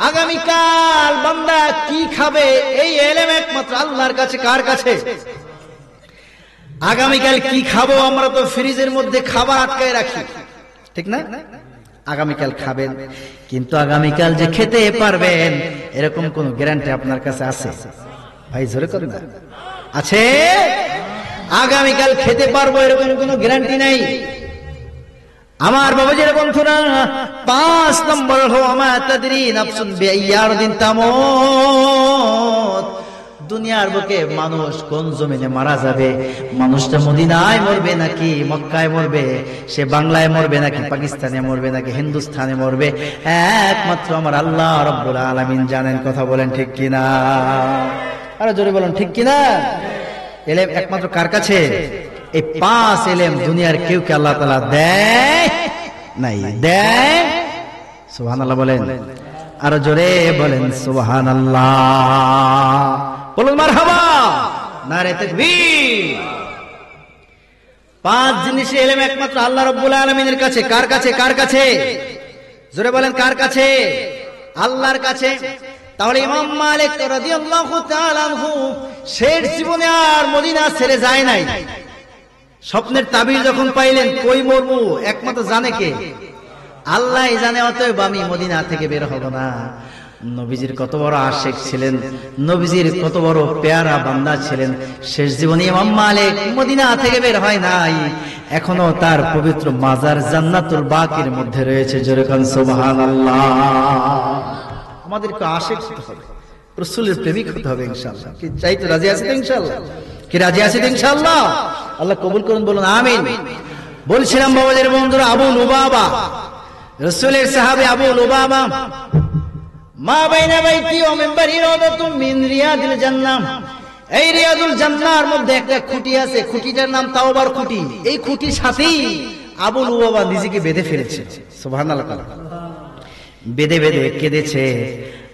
আগামীকাল বান্দা কি খাবে এই ইলম একমাত্র আল্লাহর কাছে। কার কাছে? আগামীকাল কি খাবো, আমরা তো ফ্রিজের মধ্যে খাবার আটকায় রাখি, ঠিক না? আগামীকাল খাবেন, কিন্তু আগামীকাল যে খেতে পারবেন এরকম কোন গ্যারান্টি আপনার কাছে আছে? ভাই জোরে করেন না, আছে? আগামীকাল খেতে পারবো এরকম কোন গ্যারান্টি নাই। আমার বাবাজির বন্ধুরা, 5 নম্বর হলো আমা তাদরি নাফসুন বিআইয়ারদিন তামুত, দুনিয়ার বুকে মানুষ কোন জমিনে মারা যাবে, মানুষটা মদিনায় মরবে নাকি মক্কায় মরবে, সে বাংলায় মরবে নাকি পাকিস্তানে মরবে নাকি হিন্দুস্তানে মরবে, একমাত্র আমার আল্লাহ রাব্বুল আলামিন জানেন। কথা বলেন ঠিক কিনা? আরে জোরে বলেন ঠিক কিনা? ইলম একমাত্র কার কাছে? এই 5 ইলম দুনিয়ার কেউ কে আল্লাহ তাআলা দেয় নাই, দেয়। সুবহানাল্লাহ বলেন, আর জোরে বলেন সুবহানাল্লাহ, বলুন মারহাবা, নারে তাকবীর। 5 জিনিসের ইলম একমাত্র আল্লাহ রাব্বুল আলামিনের কাছে। কার কাছে? কার কাছে? জোরে বলেন কার কাছে? আল্লাহর কাছে। তাহলে ইমাম মালিক রাদিয়াল্লাহু তাআলা আনহু শেষ জীবনে আর মদিনা ছেড়ে যায় নাই। স্বপ্নের তাবির যখন পাইলেন কই মরবো একমাত্র জানে কে? আল্লাহ জানে। অতএব আমি মদিনা থেকে বের হব না। নবীজির কত বড় আশিক ছিলেন, নবীজির কত বড় পেয়ারা বান্দা ছিলেন। শেষ জীবনে ইমাম মালিক মদিনা থেকে বের হয় নাই, এখনো তার পবিত্র মাজার জান্নাতুল বাকির মধ্যে রয়েছে। জোরে কোন সুবহানাল্লাহ। আমাদেরকে আশিক হতে হবে, রাসূলের প্রেমিক হতে হবে ইনশাআল্লাহ। কি চাইতে রাজি আছেন ইনশাআল্লাহ? কি রাজি আছেন ইনশাআল্লাহ? আল্লাহ কবুল করুন, বলুন আমিন। বলছিলাম বাবাদের বন্ধুরা, আবু লুবাবা, রাসূলের সাহাবী আবু লুবাবা, মা বাইনা বাইতি ওয়া মিনবারি রাওদাতুম মিন রিয়াদিল জান্নাহ। এই রিয়াদুল জান্নাহর মধ্যে একটা খুঁটি আছে, খুঁটিটার নাম তাওবার খুঁটি। এই খুঁটির সাথেই আবু লুবাবা নিজেকে বেঁধে ফেলেছে। সুবহানাল্লাহ। বেঁধে বেঁধে কেঁদেছে,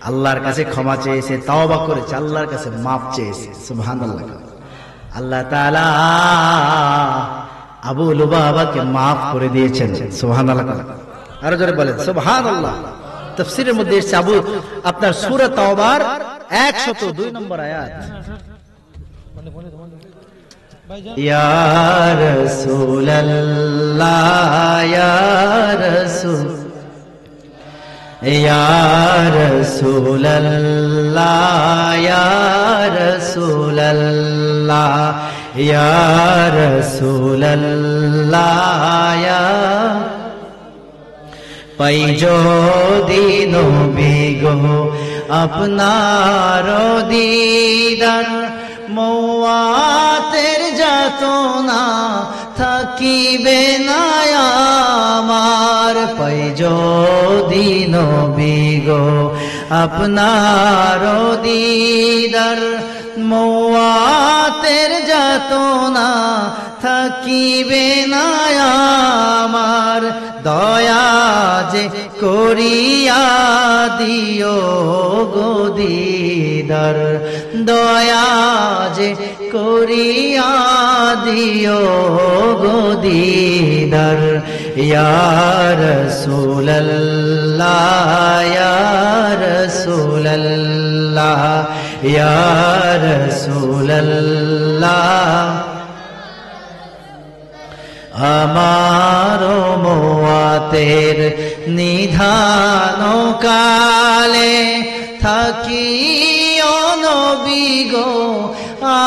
আল্লাহর কাছে ক্ষমা চেয়েছে, তাওবা করেছে, আল্লাহর কাছে মাফ চেয়েছে। সুবহানাল্লাহ। আল্লাহ তাআলা আবু লুবাবাকে মাফ করে দিয়েছেন। সুবহানাল্লাহ। আরো জোরে বলেন সুবহানাল্লাহ। তাফসীরের মধ্যে এসেছে আবু আপনার সূরা তাওবার 102 নম্বর আয়াত। ইয়া রাসূলুল্লাহ ইয়া রাসূল, ইয়া রাসূলুল্লাহ ইয়া রাসূলুল্লাহ, ইয়া রাসূলুল্লাহ ইয়া পাই যদি নবী গো আপনার দিদার, মওয়াতের যাতনা থাকিবে না আমার। পাই যদি নবী গো আপনার দিদার, মওয়াতের যাতনা থাকিবে না আমার। দয়া যে করিয়া দিও গো দিদার, দয়া যে করিয়া দিও গো দিদার। ইয়া রাসূলুল্লাহ ইয়া রাসূলুল্লাহ, ইয়া রাসূলুল্লাহ। আমার মওয়াতের নিধান কালে থাকিও নবী গো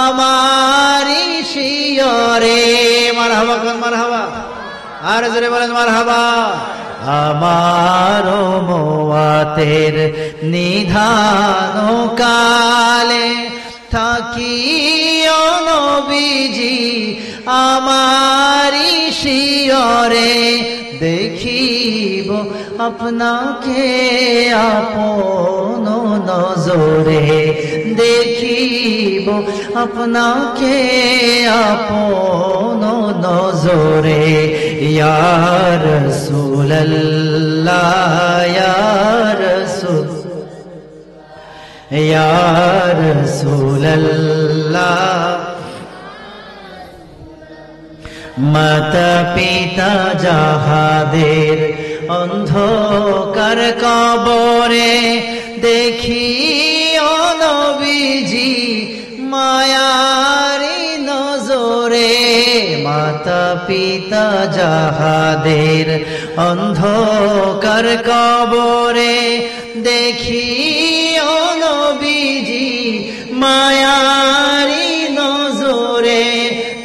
আমারি শিয়রে। মারহাবা কোন মারহাবা, আর জোরে বলেন মারহাবা। আমার মওয়াতের নিধান কালে থাকিও নবীজি আমারি শিয়রে। দেখিব আপনাকে আপন নজরে, দেখিব আপনাকে আপন নজরে। ইয়া রাসূলুল্লাহ ইয়া রাসূল, ইয়া রাসূলুল্লাহ। মাতা পিতা যাহাদের অন্ধকার কবরে, দেখিও নবীজি মায়ারি নজরে। মাতা পিতা যাহাদের অন্ধকার কবরে, দেখিও নবীজি মায়ারি নজরে।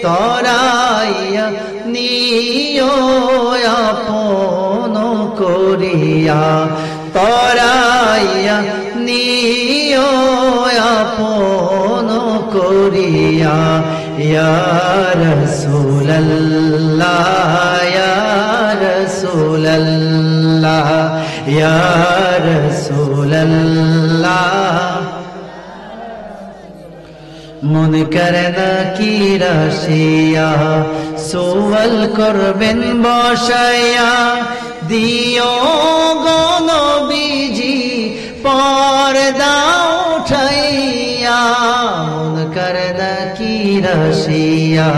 তরাইয়া নিও আপন করিয়া, তরাইয়া নিও আপন করিয়া। ইয়া রাসূলুল্লাহ ইয়া রাসূলুল্লাহ, ইয়া রাসূলুল্লাহ। মুনকার নাকির আসিয়া সোয়াল করবেন বসাইয়া, দিও গো নবীজি পর্দা উঠাইয়া মুনকার নাকির আসিয়া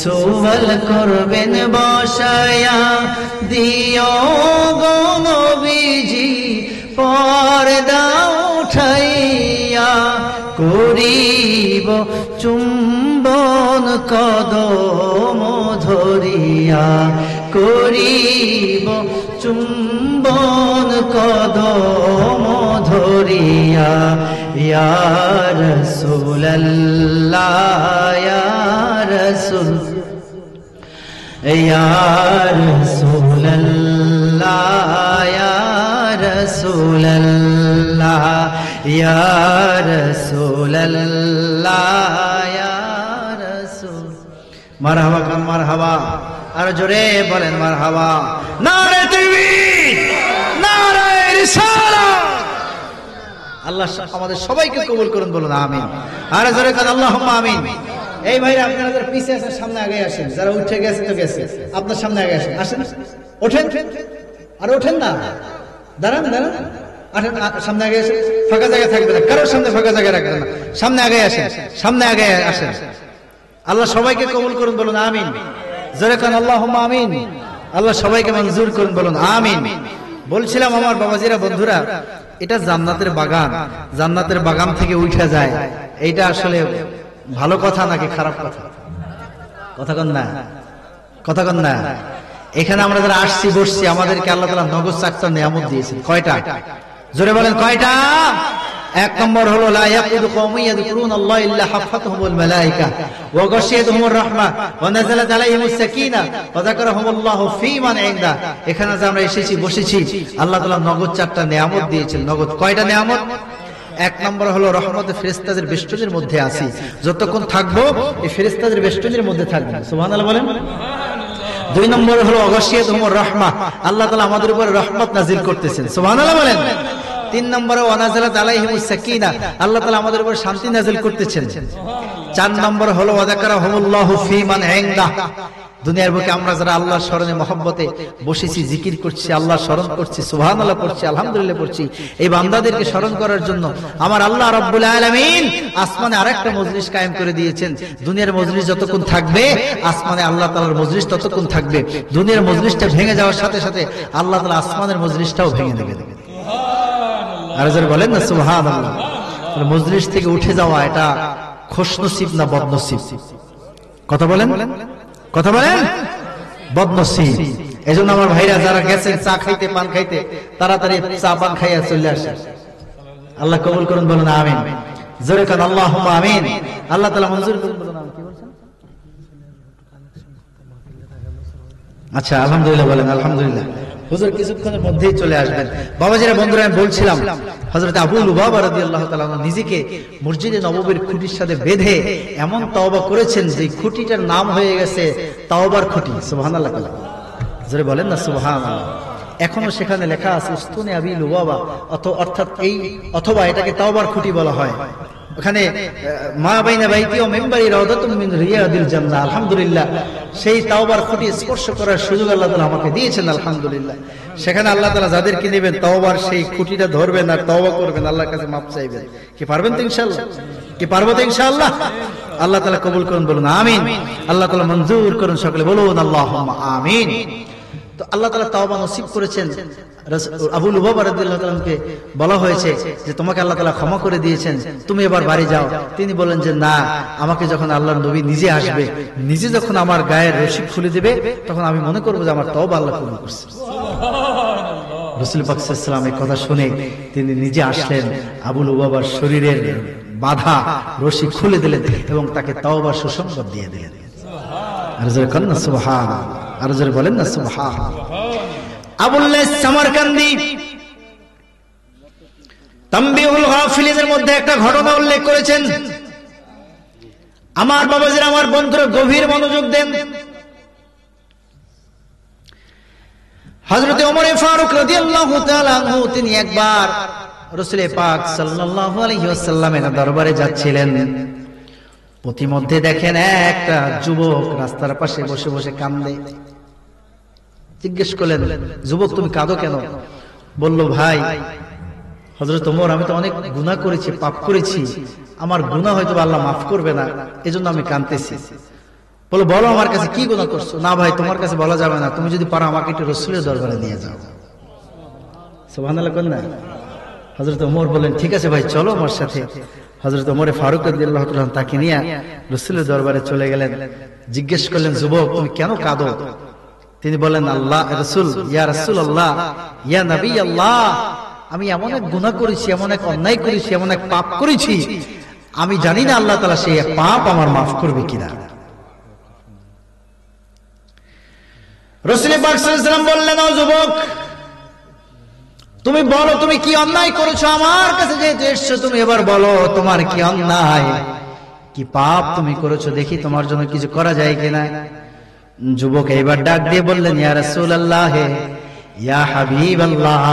সুয়াল করবেন বসায়া দিও গো নবীজি পর্দা উঠাইয়া করিব চুম্বন কদম ধরিয়া করিব চুম্বন কদম ধরিয়া ইয়া রাসূলুল্লাহ ইয়া রাসূল ইয়া রাসূলুল্লাহ ইয়া রাসূলুল্লাহ ইয়া রাসূলুল্লাহ ইয়া রাসূল মারহাবা কাম মারহাবা আর জোরে বলেন মারহাবা নারে তাকবীর নারে রিসালাত আল্লাহ আমাদের সবাইকে কবুল করুন বলুন আমিন আর জোরে কান আল্লাহুম্মা আমিন এই ভাইরা আপনারা যারা পিছে আছেন সামনে আগে আসেন যারা উঠে গেছে তো গেছে আপনার সামনে আগে আসেন আসেন ওঠেন আর ওঠেন না দাঁড়ান দাঁড়ান আসেন সামনে আগে আসেন ফাঁকা জায়গা থাকবে না কারোর সামনে ফাঁকা জায়গা রাখবেন না সামনে আগে আসেন সামনে আগে আসেন আল্লাহ সবাইকে কবুল করুন বলুন আমিন জোরে কান আল্লাহুম্মা আমিন আল্লাহ সবাইকে মঞ্জুর করুন বলুন আমিন বলছিলাম আমার বাবাজিরা বন্ধুরা এটা জান্নাতের বাগান জান্নাতের বাগান থেকে উঠা যায় এইটা আসলে ভালো কথা নাকি খারাপ কথা কথা কন না কথা কন না এখানে আমরা যারা আসছি বসছি আমাদেরকে আল্লাহ তাআলা নগদ চারটা নিয়ামত দিয়েছেন কয়টা জোরে বলেন কয়টা এক নম্বর হলো লা ইয়াকুদু কওমুন ইয়াযকুরুনাল্লাহ ইল্লা হাফাতহুমুল মালায়েকা ওয়া গাশিয়াতুহুমুর রাহমা ওয়া নাযালাত আলাইহিমুস সাকিনা ওয়া যাকারাহুমুল্লাহু ফী মান ইনদা এখানে যে আমরা এসেছি বসেছি আল্লাহ তাআলা নগদ চারটা নিয়ামত দিয়েছেন নগদ কয়টা নিয়ামত এক নম্বর হলো রহমতে ফেরেশতাদের বেষ্টনীর মধ্যে আছি যতক্ষণ থাকবো এই ফেরেশতাদের বেষ্টনীর মধ্যে থাকবো সুবহানাল্লাহ বলেন দুই নম্বর হলো গাশিয়াতুহুমুর রাহমা আল্লাহ তাআলা আমাদের উপর রহমত নাযিল করতেছেন সুবহানাল্লাহ বলেন তিন নম্বরে ওয়া নাযালাত আলাইহিমুস সাকিনা আল্লাহ তাআলা আমাদের উপর শান্তি নাযিল করতেছেন চার নম্বর হলো ওয়া যাকারাহুমুল্লাহু ফী মান ইনদা দুনিয়ার বুকে আমরা যারা আল্লাহর স্মরণে মহব্বতে বসেছি জিকির করছি আল্লাহর স্মরণ করছি সুবহানাল্লাহ পড়ছি আলহামদুলিল্লাহ পড়ছি এই বান্দাদেরকে স্মরণ করার জন্য আমার আল্লাহ রাব্বুল আলামিন আসমানে আরেকটা মজলিস কায়েম করে দিয়েছেন দুনিয়ার মজলিস যতক্ষণ থাকবে আসমানে আল্লাহ তাআলার মজলিস ততক্ষণ থাকবে দুনিয়ার মজলিসটা ভেঙে যাওয়ার সাথে সাথে আল্লাহ তাআলা আসমানের মজলিসটাও ভেঙে দেবেন আর যারা বলেন না সুবহানাল্লাহ মজলিস থেকে উঠে যাওয়া এটা খুশনসিব না বদনসিব কথা বলেন কথা বলেন বদনসিব এজন্য আমার ভাইরা যারা গেছেন চা খাইতে পান খাইতে তাড়াতাড়ি চা পান খাইয়া চলে আসেন আল্লাহ কবুল করুন বলুন আমিন জোরে কান আল্লাহুম্মা আমিন আল্লাহ তাআলা মঞ্জুর করুন বলুন আমিন কি বলছেন আচ্ছা আলহামদুলিল্লাহ বলেন আলহামদুলিল্লাহ হুজুর কিছুক্ষণের মধ্যেই চলে আসবেন বাবাজিরা বন্ধুরা আমি বলছিলাম হযরত আবু লুবাবা রাদিয়াল্লাহু তাআলা নিজেকে মসজিদে নববীর খুঁটির সাথে বেঁধে এমন তওবা করেছেন যে খুঁটিটার নাম হয়ে গেছে তাওবার খুঁটি সুবহানাল্লাহ জোরে বলেন না সুবহানাল্লাহ এখনো সেখানে লেখা আছে উস্তুনে আবি লুবাবা অর্থাৎ এই অথবা এটাকে তাওবার খুঁটি বলা হয় ওখানে মা বাইনা বাইতি ও মিম্বারি রাউদাতুম মিন রিয়াদিল জান্নাহ আলহামদুলিল্লাহ সেই তাওবার খুঁটি স্পর্শ করার সুযোগ আল্লাহ তাআলা আমাকে দিয়েছেন আলহামদুলিল্লাহ সেখানে আল্লাহ তাআলা যাদেরকে নেবেন তাওবার সেই খুঁটিটা ধরবেন আর তওবা করবেন আল্লাহর কাছে মাপ চাইবেন কি পারবেন তো ইনশাআল্লাহ কি পারবো তো ইনশাআল্লাহ আল্লাহ তাআলা কবুল করুন বলুন আমিন আল্লাহ তাআলা মঞ্জুর করুন সকলে বলুন আল্লাহুম্মা আমিন তো আল্লাহ তাআলা তাওবা নসিব করেছেন আবু লুবাবা রাদিয়াল্লাহু তাআলাকে বলা হয়েছে যে তোমাকে আল্লাহ তাআলা ক্ষমা করে দিয়েছেন তুমি এবার বাড়ি যাও তিনি বলেন যে না আমাকে যখন আল্লাহর নবী নিজে আসবে নিজে যখন আমার গায়ের রশি খুলে দিবে তখন আমি মনে করব যে আমার তওবা আল্লাহ কবুল করছে সুবহানাল্লাহ রাসূল পাক সাল্লাল্লাহু আলাইহি ওয়াসাল্লাম এই কথা শুনে তিনি নিজে আসলেন আবু লুবাবার শরীরের বাধা রশি খুলে দিলেন এবং তাকে তওবার সুসংবাদ দিয়ে দিলেন সুবহানাল্লাহ আর জোরে কন্না সুবহানাল্লাহ আর জোরে বলেন না সুবহানাল্লাহ আবুল্লাহ সামারকান্দি তানবীহুল গাফিলিনের মধ্যে একটা ঘটনা উল্লেখ করেছেন আমার বাবাজিরা আমার বন্ধুরা গভীর মনোযোগ দেন হযরত ওমর ফারুক রাদিয়াল্লাহু তাআলা আনহু তিনি একবার রাসূল পাক সাল্লাল্লাহু আলাইহি ওয়াসাল্লামের দরবারে যাচ্ছিলেন পথিমধ্যে দেখেন একটা যুবক রাস্তার পাশে বসে বসে কান্দে জিজ্ঞেস করলেন যুবক তুমি কাঁদো কেন বলল ভাই হযরত ওমর, আমি তো অনেক গুনাহ করেছি, পাপ করেছি, আমার গুনাহ হয়তো আল্লাহ মাফ করবে না, এজন্য আমি কাঁদতেছি। বলো, বলো আমার কাছে কি গুনাহ করছো? না ভাই, তোমার কাছে বলা যাবে না, তুমি যদি পারো আমাকে একটু রাসূলের দরবারে নিয়ে যাও। সুবহানাল্লাহ কোন না? হযরত ওমর বলেন, ঠিক আছে ভাই, চলো আমার সাথে। হযরত ওমরে ফারুক রাদিয়াল্লাহু তাআলা তাকে নিয়ে রাসূলের দরবারে চলে গেলেন। জিজ্ঞেস করলেন, যুবক তুমি কেন কাঁদো? তিনি বলেন, আল্লাহ রাসূল, ইয়া রাসূলুল্লাহ, ইয়া নবী আল্লাহ, আমি এমন এক গুনাহ করেছি, এমন এক অন্যায় করেছি, এমন এক পাপ করেছি, আমি জানি না আল্লাহ তাআলা সেই পাপ আমার মাফ করবে কিনা। রাসূল পাক সাল্লাল্লাহু আলাইহি ওয়াসাল্লাম বললেন, ও যুবক, তুমি বলো তুমি কি অন্যায় করেছো, আমার কাছে যেহেতু এসছো তুমি এবার বলো তোমার কি অন্যায়, কি পাপ তুমি করেছো, দেখি তোমার জন্য কিছু করা যায় কিনা। যুবক এইবার ডাক দিয়ে বললেন, ইয়া রাসূলুল্লাহ, ইয়া হাবিবাল্লাহ,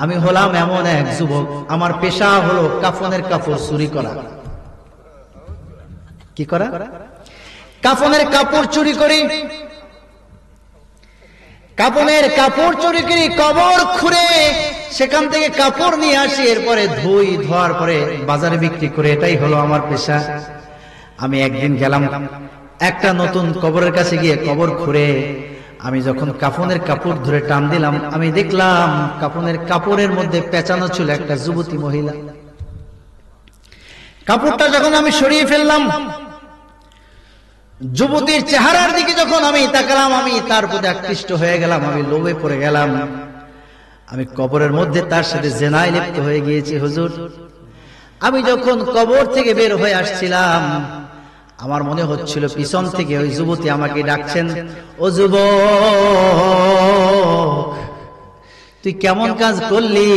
আমি হলাম এমন এক যুবক, আমার পেশা হলো কাফনের কাপড় চুরি করা। কি করা? কাফনের কাপড় চুরি করি। কাফনের কাপড় চুরি করি, কবর খুঁড়ে সেখান থেকে কাপড় নিয়ে আসি, এরপরে ধুই, ধোয়ার পরে বাজারে বিক্রি করে, এটাই হলো আমার পেশা। আমি একদিন গেলাম একটা নতুন কবরের কাছে গিয়ে কবর খুঁড়ে আমি যখন কাফনের কাপড় ধরে টান দিলাম, আমি দেখলাম কাফনের কাপড়ের মধ্যে পেঁচানো ছিল একটা যুবতী মহিলা। কাপড়টা যখন আমি সরিয়ে ফেললাম, যুবতীর চেহারার দিকে যখন আমি তাকালাম, আমি তার প্রতি আকৃষ্ট হয়ে গেলাম, আমি লোভে পড়ে গেলাম। আমি কবরের মধ্যে তার সাথে জিনায় লিপ্ত হয়ে গিয়েছি। হুজুর, আমি যখন কবর থেকে বের হয়ে আসছিলাম, আমার মনে হচ্ছিল পিছন থেকে ওই যুবতী আমাকে ডাকছেন, ও যুবক, তুই কেমন কাজ করলি?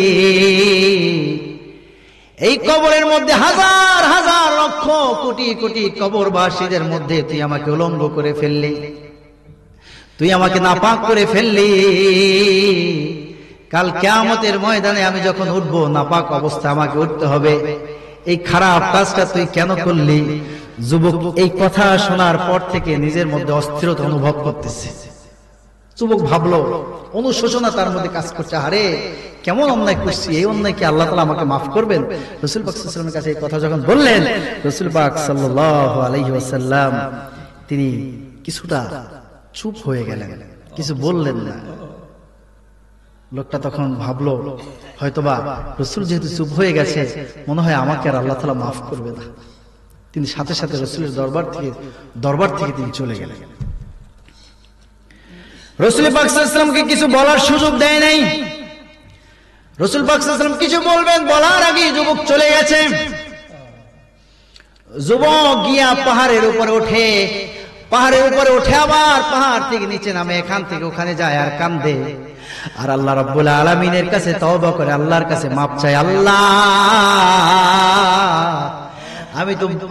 এই কবরের মধ্যে হাজার হাজার লক্ষ কোটি কোটি কবরবাসীদের মধ্যে তুই আমাকে উলঙ্গ করে ফেললি, তুই আমাকে নাপাক করে ফেললি। কাল কিয়ামতের ময়দানে আমি যখন উঠবো, নাপাক অবস্থা আমাকে উঠতে হবে। এই খারাপ কাজটা তুই কেন করলি? যুবক এই কথা শোনার পর থেকে নিজের মধ্যে অস্থিরতা অনুভব করতেছে। যুবক ভাবলো, অনুশোচনা তার মধ্যে কাজ করছে, আরে কেমন অন্যায় করছি, এই অন্যায় কি আল্লাহ তাআলা আমাকে মাফ করবেন? রাসূল পাক সাল্লাল্লাহু আলাইহি ওয়াসাল্লামের কাছে এই কথা যখন বললেন, রাসূল পাক সাল্লাল্লাহু আলাইহি ওয়াসাল্লাম তিনি কিছুটা চুপ হয়ে গেলেন, কিছু বললেন না। লোকটা তখন ভাবলো, হয়তোবা রাসূল যেহেতু চুপ হয়ে গেছে, মনে হয় আমাকে আর আল্লাহ তাআলা মাফ করবে না। তিনি সাথে সাথে রাসূলের দরবার থেকে তিনি চলে গেলেন। রাসূল পাক সাল্লাল্লাহু আলাইহি ওয়াসাল্লামকে কিছু বলার সুযোগ দেয় নাই। রাসূল পাক সাল্লাল্লাহু আলাইহি ওয়াসাল্লাম কিছু বলবেন, বলার আগে যুবক চলে গেছে। যুবক গিয়া পাহাড়ের উপরে ওঠে, পাহাড়ের উপরে ওঠে আবার পাহাড় থেকে নিচে নামে, এখান থেকে ওখানে যায় আর কান্দে, আর আল্লাহ রাব্বুল আলামিনের কাছে তওবা করে, আল্লাহর কাছে মাপ চায়। আল্লাহ,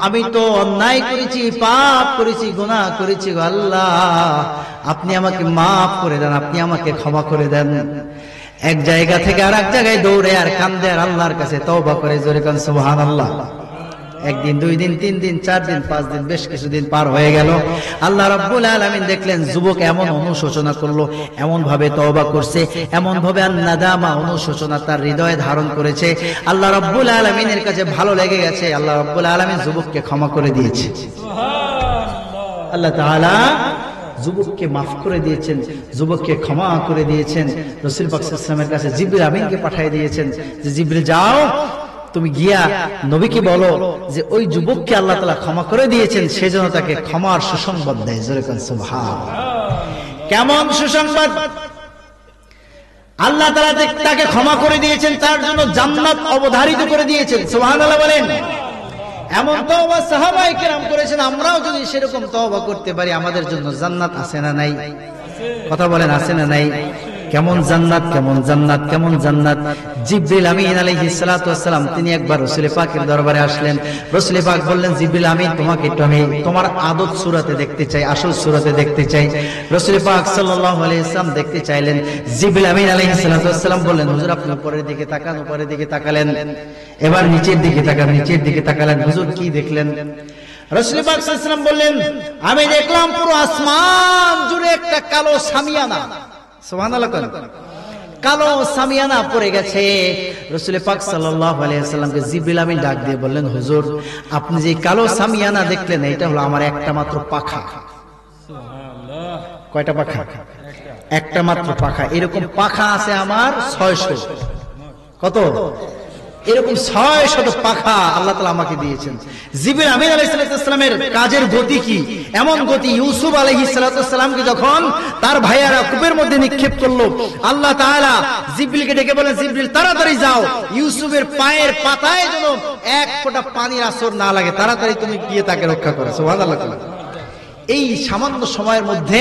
আমি তো অন্যায় করেছি, পাপ করেছি, গুনাহ করেছি, আল্লাহ আপনি আমাকে মাফ করে দেন, আপনি আমাকে ক্ষমা করে দেন। এক জায়গা থেকে আর এক জায়গায় দৌড়ে আর কান্দে আর আল্লাহর কাছে তওবা করে। জোরে কান সুবহানাল্লাহ। একদিন, দুই দিন, তিন দিন, 4 দিন, 5 দিন, বেশ কিছুদিন পার হয়ে গেল। আল্লাহ রাব্বুল আলামিন দেখলেন যুবক এমন অনুশোচনা করলো, এমন ভাবে তওবা করছে, এমন ভাবে আন-নাদামা, অনুশোচনা তার হৃদয়ে ধারণ করেছে। আল্লাহ রাব্বুল আলামিনের কাছে ভালো লেগে গেছে। আল্লাহ রাব্বুল আলামিন যুবককে ক্ষমা করে দিয়েছে। সুবহানাল্লাহ। আল্লাহ তাআলা যুবককে মাফ করে দিয়েছেন, যুবককে ক্ষমা করে দিয়েছেন। রাসূল পাক সাল্লাল্লাহু আলাইহি ওয়াসাল্লামের কাছে জিবরিল আমিনকে পাঠিয়ে দিয়েছেন যে, জিবরিল যাও, তুমি গিয়া নবীকে বলো যে ওই যুবককে আল্লাহ তাআলা ক্ষমা করে দিয়েছেন, সেজন্য তাকে ক্ষমার সুসংবাদ দেয়। জোরে বলেন সুবহানাল্লাহ। কেমন সুসংবাদ? আল্লাহ তাআলা তাকে ক্ষমা করে দিয়েছেন, তার জন্য জান্নাত অবধারিত করে দিয়েছেন। সুবহানাল্লাহ বলেন। এমন তওবা সাহাবায়ে কেরাম করেছেন, আমরাও যদি সেরকম তওবা করতে পারি, আমাদের জন্য জান্নাত আছে না নাই? কথা বলেন, আছে না নাই? কেমন জান্নাত, কেমন জান্নাত, কেমন জান্নাত! জিবরিল আমিন আলাইহিস সালাতু ওয়াস সালাম তিনি একবার রাসূল পাকের দরবারে আসলেন। রাসূল পাক বললেন, জিবরিল আমিন, তোমাকে একটু আমি তোমার আদত সূরাতে দেখতে চাই, আসল সূরাতে দেখতে চাই। রাসূল পাক সাল্লাল্লাহু আলাইহি ওয়াসাল্লাম দেখতে চাইলেন। জিবরিল আমিন আলাইহিস সালাতু ওয়াস সালাম বললেন, হুজুর আপনি উপরের দিকে তাকান। উপরের দিকে তাকালেন, এবার নিচের দিকে তাকান, নিচের দিকে তাকালেন। হুজুর কি দেখলেন? রাসূল পাক সাল্লাল্লাহু আলাইহি ওয়াসাল্লাম বললেন, আমি দেখলাম পুরো আসমান জুড়ে একটা কালো সামিয়ানা। সুবহানাল্লাহ। কালো সামিয়ানা পড়ে গেছে। রাসূল পাক সাল্লাল্লাহু আলাইহি ওয়াসাল্লামকে জিবরিল আমিন ডাক দিয়ে বললেন, হুজুর আপনি যে কালো সামিয়ানা দেখলেন এটা হলো আমার একটা মাত্র পাখা। সুবহানাল্লাহ। কয়টা পাখা? একটা মাত্র পাখা। এরকম পাখা আছে আমার 600। কত? এরকম 600 পাখা আল্লাহ তাআলা আমাকে দিয়েছেন। জিবরিল আমিন আলাইহিস সালামের কাজের গতি কি? এমন গতি, ইউসুফ আলাইহিস সালামকে যখন তার ভাইয়ারা কূপের মধ্যে নিক্ষেপ করলো, আল্লাহ তাআলা জিবরিলকে ডেকে বলেন, জিবরিল তাড়াতাড়ি যাও, ইউসুফের পায়ের পাতায় যেন এক ফোঁটা পানির আসর না লাগে, তাড়াতাড়ি তুমি গিয়ে তাকে রক্ষা করো। সুবহানাল্লাহ। এই সামান্য সময়ের মধ্যে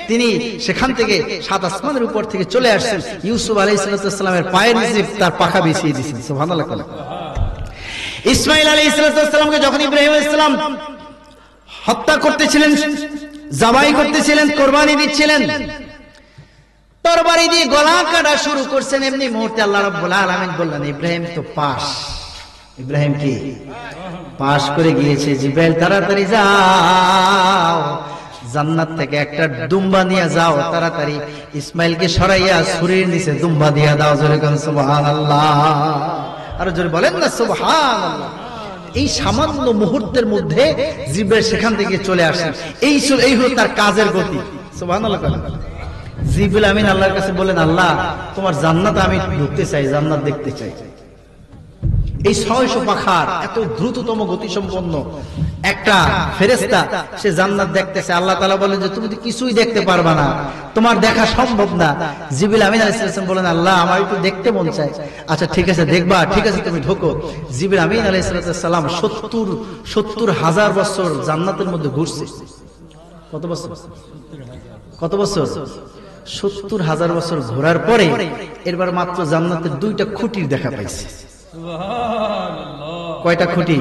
তিনি সেখান থেকে সাত আসমানের উপর থেকে চলে আসছেন, ইউসুফ আলাইহিস সালামের পায়ের নিচে তার পাখা বিছিয়ে দিয়েছেন। সুবহানাল্লাহ। ইসমাঈল আলাইহিস সালামকে যখন ইব্রাহিম আলাইহিস সালাম হত্যা করতেছিলেন, জবাই করতেছিলেন, কুরবানি দিচ্ছিলেন, তরবারি দিয়ে গলা কাটা শুরু করছেন, এমনি মুহূর্তে আল্লাহ রাব্বুল আলামিন বললেন, ইব্রাহিম তো পাশ। ইব্রাহিম কি পাশ করে গিয়েছে? জিবরাইল তাড়াতাড়ি যাও, জান্নাত থেকে একটা দুম্বা নিয়ে যাও, তাড়াতাড়ি ইসমাইলকে সরাইয়া ছুরির নিচে দুম্বা দিয়ে দাও। জোরে বলেন সুবহানাল্লাহ। আর জোরে বলেন না সুবহানাল্লাহ। এই সামান্য মুহূর্তের মধ্যে জিবরাইল সেখান থেকে চলে আসেন। এই হলো তার কাজের গতি। সুবহানাল্লাহ। জিবরাইল আমিন আল্লাহর কাছে বলেন, আল্লাহ তোমার জান্নাতে আমি ঢুকতে চাই, জান্নাত দেখতে চাই। এই 600 পাখার এত দ্রুততম গতি সম্পন্ন একটা ফেরেশতা সে জান্নাত দেখতেছে। আল্লাহ তাআলা বলেন যে তুমি তো কিছুই দেখতে পারবা না, তোমার দেখা সম্ভব না। জিবরিল আমিন আলাইহিস সালাম বলেন, আল্লাহ আমার একটু দেখতে মন চায়। আচ্ছা ঠিক আছে দেখবা, ঠিক আছে তুমি ঢোকো। জিবরিল আমিন আলাইহিস সালাম 70,000 বছর জান্নাতের মধ্যে ঘুরছে। কত বছর? কত বছর? 70,000 বছর ঘোরার পরে এরবার মাত্র জান্নাতের 2টা খুঁটির দেখা পাইছে। কয়টা খুঁটি?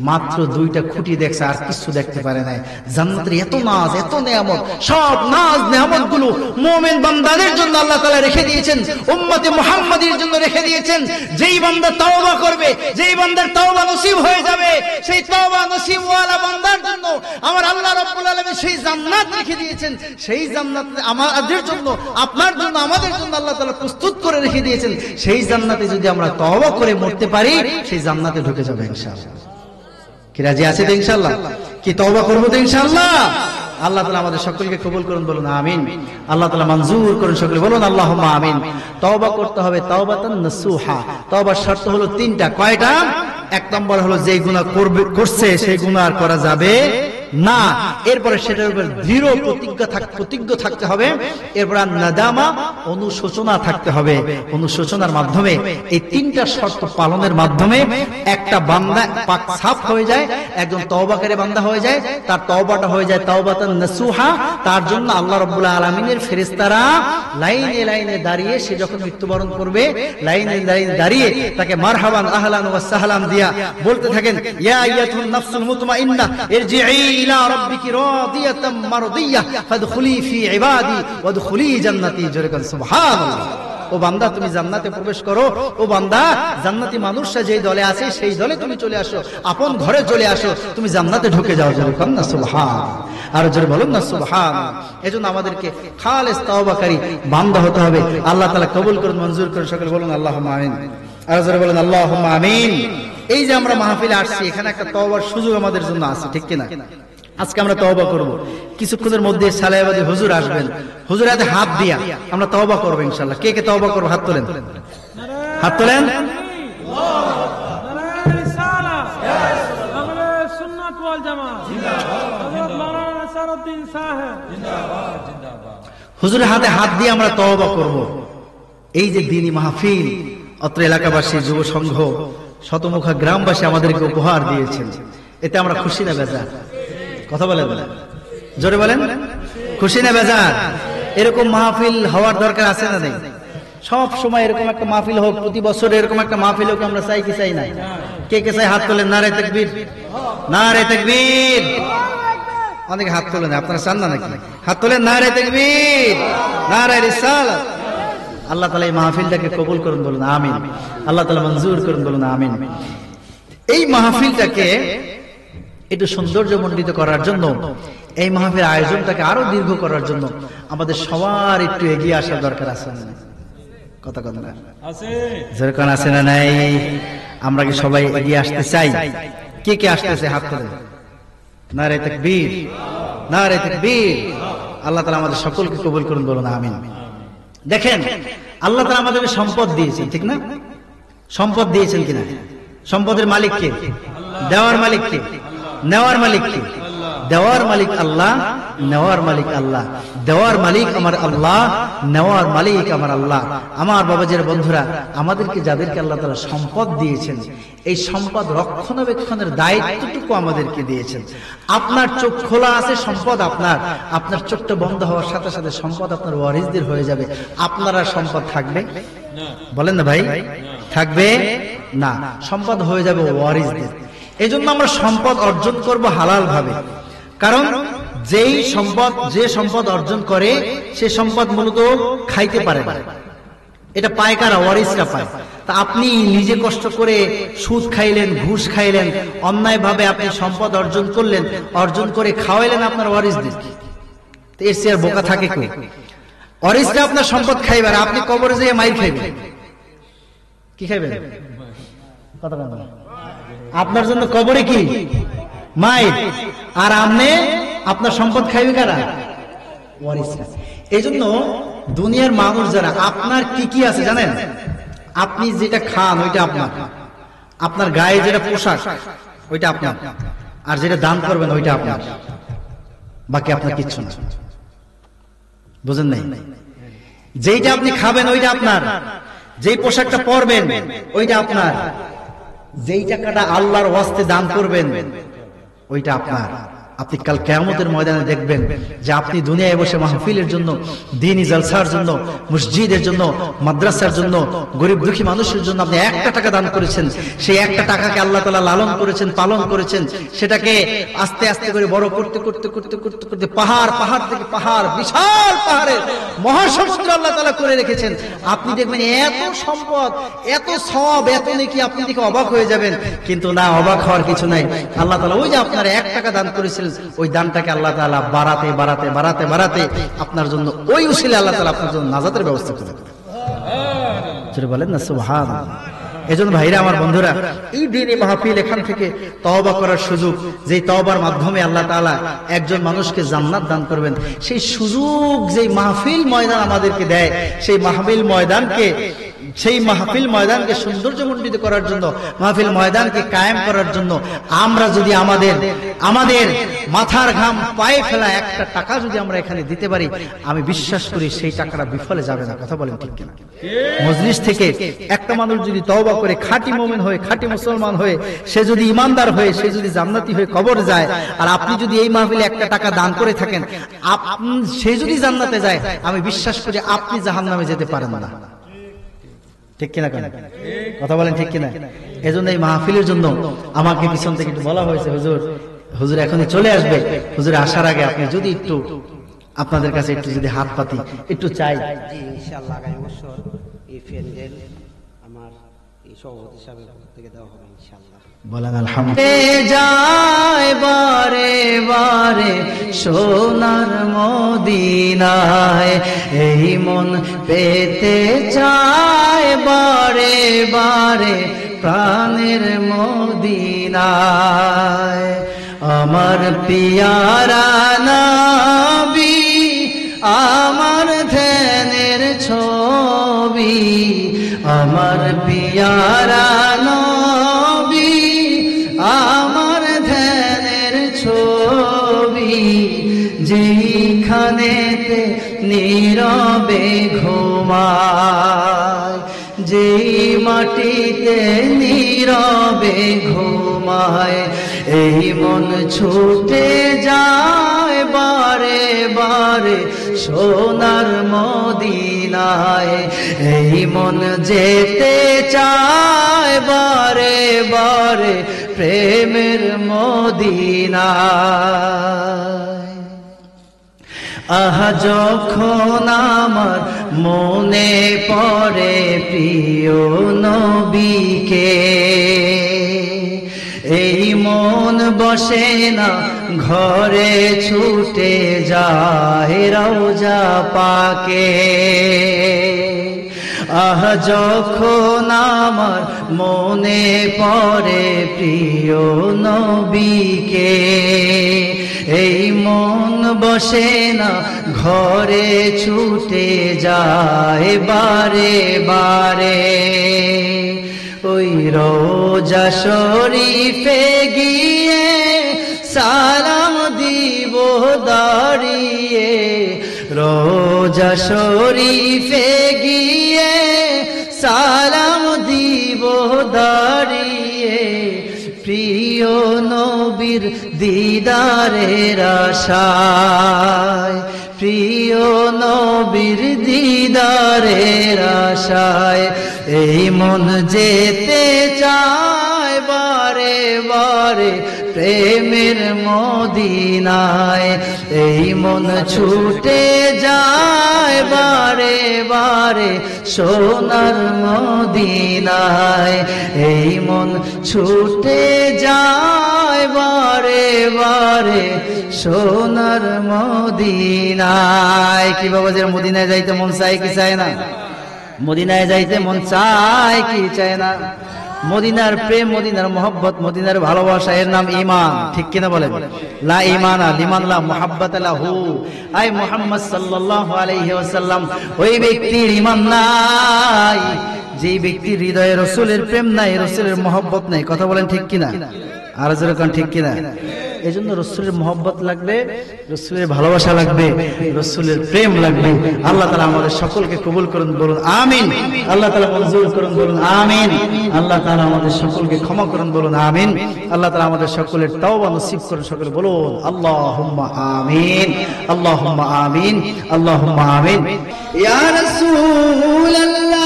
মাত্র 2টা খুঁটি দেখছে, আর কিছু দেখতে পারে নাই। জান্নাতের এত নাজ, এত নেয়ামত, সব নাজ নেয়ামত গুলো মুমিন বান্দাদের জন্য আল্লাহ তাআলা রেখে দিয়েছেন, উম্মতে মুহাম্মাদীর জন্য রেখে দিয়েছেন। যেই বান্দা তওবা করবে, যেই বান্দার তওবা নসিব হয়ে যাবে, সেই তওবা নসিব ওয়ালা বান্দার জন্য আমার আল্লাহ রাব্বুল আলামিন সেই জান্নাত রেখে দিয়েছেন। সেই জান্নাত আমাদের জন্য, আপনার জন্য, আমাদের জন্য আল্লাহ তাআলা প্রস্তুত করে রেখে দিয়েছেন। সেই জান্নাতে যদি আমরা তওবা করে মরতে পারি, সেই জান্নাতে ঢুকে যাব ইনশাআল্লাহ। কি রাজি আছে তো ইনশাআল্লাহ? কি তওবা করব তো ইনশাআল্লাহ? আল্লাহ তাআলা আমাদের সকলকে কবুল করুন, বলুন আমিন। আল্লাহ তাআলা মঞ্জুর করুন, সকলে বলুন আল্লাহুম্মা আমিন। তওবা করতে হবে তাওবাতান নাসুহা। তওবার শর্ত হলো 3টা। কয়টা? 1 নম্বর হলো যে গুনাহ করছে সেই গুনাহ আর করা যাবে না। এরপরে সেটার উপর দৃঢ় প্রতিজ্ঞ থাকতে হবে। এরপর নাদামা, অনুশোচনা থাকতে হবে। অনুশোচনার মাধ্যমে এই 3টা শর্ত পালনের মাধ্যমে একটা বান্দা পাক সাফ হয়ে যায়, একজন তওবাকারী বান্দা হয়ে যায়, তার তওবাটা হয়ে যায় তাওবাতান নাসুহা। তার জন্য আল্লাহ রাব্বুল আলামিনের ফেরেশতারা লাইনে লাইনে দাঁড়িয়ে, সে যখন মৃত্যুবরণ করবে লাইনে লাইনে দাঁড়িয়ে তাকে মারহাবান আহলান ওয়া সাহলান দিয়া বলতে থাকেন, ইয়া আইয়াতুন নাফসুল মুতমাইন্না ইরজিই ইলা রাব্বিকি রাদিয়াতাম মারদিয়াহ ফাদখুলি ফি ইবাদি ওয়াদখুলি জান্নাতি। জোরে বলেন সুবহানাল্লাহ। ও বান্দা তুমি জান্নাতে প্রবেশ করো। ও বান্দা জান্নাতি মানুষরা যেই দলে আছে সেই দলে তুমি চলে আসো, আপন ঘরে চলে আসো, তুমি জান্নাতে ঢুকে যাও। জোরে বলেন না সুবহানাল্লাহ। আর জোরে বলুন না সুবহানাল্লাহ। এজন্য আমাদেরকে খালেস তওবাকারী বান্দা হতে হবে। আল্লাহ তাআলা কবুল করুন, মঞ্জুর করুন, সকলে বলুন আল্লাহুম্মা আমিন। আর জোরে বলুন আল্লাহুম্মা আমিন। এই যে আমরা মাহফিলে আসছি, এখানে একটা তওবার সুযোগ আমাদের জন্য আছে, ঠিক কি না? আজকে আমরা তওবা করব। কিছুক্ষণের মধ্যে সালায়াবাদী হুজুর আসবেন, হুজুর হাতে হাত দিয়া আমরা তওবা করব ইনশাআল্লাহ। কে কে তওবা করব? হাত তোলেন, হাত তোলেন। হুজুরের হাতে হাত দিয়ে আমরা তওবা করব। এই যে দ্বীনি মাহফিল অত্র এলাকাবাসী, যুব সংঘ, শতমুখা গ্রামবাসী আমাদেরকে উপহার দিয়েছেন, এতে আমরা খুশি না বেজার? কথা বলেন, জোরে বলেন, খুশি না বেজার? এরকম মাহফিল হওয়ার দরকার আছে না নেই? সব সময় এরকম একটা মাহফিল হোক, প্রতি বছর এরকম একটা মাহফিল হোক, আমরা চাই কি চাই না? কে কে চাই? হাত তোলেন। নারে তাকবীর, নারে তাকবীর। অনেকে হাত তোলেন, আপনারা চান না নাকি? হাত তোলেন। নারে তাকবীর, নারে রিসালাত। আল্লাহ তাআলা এই মাহফিলটাকে কবুল করুন, বলুন আমিন। আল্লাহ তাআলা মঞ্জুর করুন, বলুন আমিন। এই মাহফিলটাকে একটু সৌন্দর্যমণ্ডিত করার জন্য, এই মাহফিলের আয়োজনটাকে আরো দীর্ঘ করার জন্য আমাদের সবার একটু এগিয়ে আসার দরকার আছে। কথা কথা না আছে, যেরকম আছে না নাই? আমরা কি সবাই এগিয়ে আসতে চাই? কে কে আসতেছে হাত তুলে? নারে তাকবীর, নারে তাকবীর। আল্লাহ তাআলা আমাদের সকলকে কবুল করুন, বলুন আমিন। দেখেন, আল্লাহ তাআলা আমাদেরকে সম্পদ দিয়েছেন, ঠিক না? সম্পদ দিয়েছেন কিনা? সম্পদের মালিক কে? দেওয়ার মালিক কে? নেওয়ার মালিক কে? দেওয়ার মালিক আল্লাহ, নেওয়ার মালিক আল্লাহ। দেওয়ার মালিক আমার আল্লাহ, নেওয়ার মালিক আমার আল্লাহ। আমার বাবাজির বন্ধুরা, আমাদেরকে যাদেরকে আল্লাহ তাআলা সম্পদ দিয়েছেন, এই সম্পদ রক্ষণাবেক্ষণের দায়িত্বটুকু আমাদেরকে দিয়েছেন। আপনার চোখ খোলা আছে, সম্পদ আপনার। আপনার চোখটা বন্ধ হওয়ার সাথে সাথে সম্পদ আপনার ওয়ারিসদের হয়ে যাবে। আপনার আর সম্পদ থাকবে? বলেন না ভাই, থাকবে না। সম্পদ হয়ে যাবে ওয়ারিসদের। এই জন্য আমরা সম্পদ অর্জন করব হালাল ভাবে। কারণ যেই সম্পদ, যে সম্পদ অর্জন করে, সে সম্পদ মূলত খাইতে পারে না। এটা পায় কারা? ওয়ারিসরা পায়। তা আপনি নিজে কষ্ট করে সুদ খাইলেন, ঘুষ খাইলেন, অন্যায় ভাবে আপনি সম্পদ অর্জন করলেন, অর্জন করে খাওয়াইলেন আপনার ওয়ারিসদের। এর চেয়ে আর বোকা থাকে কই? ওয়ারিসরা আপনার সম্পদ খাইবে, আর আপনি কবরে যেয়ে মাইর খাইবেন। কি খাইবেন? কথা বলেন। আপনার জন্য কবরে কি? মাইর। আর আপনি আপনার সম্পদ খাইবে কারা? ওয়ারিসরা। এই জন্য দুনিয়ার মানুষ যারা, আপনার কি কি আছে জানেন? আপনি যেটা খান ওইটা আপনার, আপনার গায়ে যেটা পোশাক ওইটা আপনার, আর যেটা দান করবেন ওইটা আপনার, বাকি আপনার কিচ্ছু না। বুঝেন নাই? যেইটা আপনি খাবেন ওইটা আপনার, যেই পোশাকটা পরবেন ওইটা আপনার, যেই টাকাটা আল্লাহর ওয়াস্তে দান করবেন ওইটা আপনার। আপনি কাল কিয়ামতের ময়দানে দেখবেন যে আপনি দুনিয়ায় বসে মাহফিলের জন্য, দ্বীনি জলসার জন্য, মসজিদের জন্য, মাদ্রাসার জন্য, গরিব দুঃখী মানুষের জন্য আপনি একটা টাকা দান করেছেন। সেই একটা টাকাকে আল্লাহ তাআলা লালন করেছেন, পালন করেছেন। সেটাকে আস্তে আস্তে করে বড় করতে করতে করতে করতে করতে পাহাড়, পাহাড় থেকে পাহাড়, বিশাল পাহাড়ের মহাসমুদ্র আল্লাহ তাআলা করে রেখেছেন। আপনি দেখবেন এত সম্পদ, এত সওয়াব, এত নেকি, আপনি দেখে অবাক হয়ে যাবেন। কিন্তু না, অবাক হওয়ার কিছু নাই। আল্লাহ তাআলা ওই যে আপনার এক টাকা দান করেছিলেন, ওই দানটাকে আল্লাহ তাআলা বাড়াতে বাড়াতে বাড়াতে বাড়াতে আপনার জন্য, ওই উসিলে আল্লাহ তাআলা আপনার জন্য নাজাতের ব্যবস্থা করে দেবেন। সুবহানাল্লাহ, বলেন না সুবহানাল্লাহ। এজন্য ভাইরা আমার, বন্ধুরা, এই দিনে মাহফিল, এখান থেকে তওবা করার সুযোগ, যেই তওবার মাধ্যমে আল্লাহ তাআলা একজন মানুষকে জান্নাত দান করবেন, সেই সুযোগ যেই মাহফিল ময়দান আমাদেরকে দেয়, সেই মাহফিল ময়দানকে সৌন্দর্যমণ্ডিত করার জন্য, মাহফিল ময়দানকে কায়েম করার জন্য আমরা যদি আমাদের মাথার ঘাম পায়ে ফেলা একটা টাকা যদি আমরা এখানে দিতে পারি, আমি বিশ্বাস করি সেই টাকাটা বিফলে যাবে না। কথা বলেন ঠিক কিনা? মজলিস থেকে একটা মানুষ যদি তওবা করে, খাঁটি মুমিন হয়ে, খাঁটি মুসলমান হয়ে, সে যদি ইমানদার হয়ে, সে যদি জান্নাতি হয়ে কবর যায়, আর আপনি যদি এই মাহফিলে একটা টাকা দান করে থাকেন, সে যদি জান্নাতে যায়, আমি বিশ্বাস করি আপনি জাহান্নামে যেতে পারেন না। ঠিক কিনা? কথা বলেন ঠিক কিনা? এজন্য এই মাহফিলের জন্য আমাকে পিছন থেকে একটু বলা হয়েছে, হুজুর এখনই চলে আসবে। হুজুর আসার আগে আপনি যদি একটু, আপনাদের কাছে একটু যদি হাত পাতি একটু চাই। ইনশাআল্লাহ আগামী বছর এই প্যান্ডেল আমার এই সভাপতি সাহেবের পক্ষ থেকে দেওয়া হবে ইনশাআল্লাহ। বলেন আলহামদুলিল্লাহ। যায় বারে বারে সোনার মদিনায়, এই মন পেতে চায় বারে বারে প্রাণের মদিনায়। আমার পিয়ারা নবী, আমার ধ্যানের ছবি, আমার পিয়ারা নবী, আমার ধ্যানের ছবি, যেখানেতে নীরবে ঘুমায়, যেই মাটিতে নীরবে ঘুমায়, এই মন ছুটে যায় বারে বারে সোনার মদিনায়। এই মন যেতে চায় বারে বারে প্রেমের মদিনায়। আহা যখন আমার মনে পড়ে প্রিয় নবীকে, এই মন বসে না ঘরে, ছুটে যায় রওজা পাকে। আহ যখন আমার মনে পড়ে প্রিয় নবীকে, এই মন বসে না ঘরে, ছুটে যায় বারে বারে। ওই রোজা শরীফে গিয়ে সালাম দিব দাঁড়িয়ে, রোজা শরীফে গিয়ে সালাম দিব দাঁড়িয়ে, প্রিয় নবীর দিদারের আশায়, প্রিয় নবীর দিদারের আশায়। এই মন যেতে চায় বারে বারে প্রেমের মদিনায়, এই মন ছুটে যায় বারে বারে সোনার মদিনায়, এই মন ছুটে যায় বারে বারে সোনার মদিনায়। কি বাবা, যে মদিনায় যাইতে মন চায় কি চায় না? মদিনায় যাইতে মন চায় কি চায় না? মদিনার প্রেম, মদিনার মোহব্বত, মদিনার ভালোবাসা, এর নাম ঈমান। ঠিক কিনা বলেন? লা ঈমানা লিমান লা মুহাব্বাতা লাহু। আই মুহাম্মদ সাল্লাল্লাহু আলাইহি ওয়াসাল্লাম ওই ব্যক্তির ঈমান নাই যে ব্যক্তির হৃদয়ে রাসূলের প্রেম নাই, রাসূলের মোহব্বত নাই। কথা বলেন ঠিক কিনা? আর জোরে কোন ঠিক কিনা? এজন্য রাসূলের মোহব্বত লাগবে, রাসূলের ভালোবাসা লাগবে, রাসূলের প্রেম লাগবে। আল্লাহ তাআলা আমাদের সকলকে কবুল করুন, বলুন আমিন। আল্লাহ তাআলা মঞ্জুর করুন, বলুন আমিন। আল্লাহ তাআলা আমাদের সকলকে ক্ষমা করুন, বলুন আমিন। আল্লাহ তাআলা আমাদের সকলের তওবা নসিব করুন, সকলে বলুন আল্লাহুম্মা আমিন, আল্লাহুম্মা আমিন, আল্লাহুম্মা আমিন। ইয়া রাসূলাল্লাহ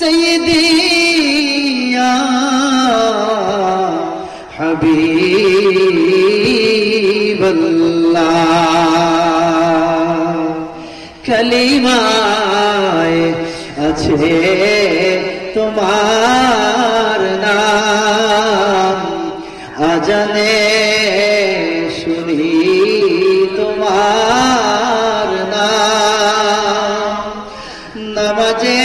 سيدي يا حبيب الله कलिमाए আছে তোমার নাম আজানে শুনি তোমার নাম নামাজে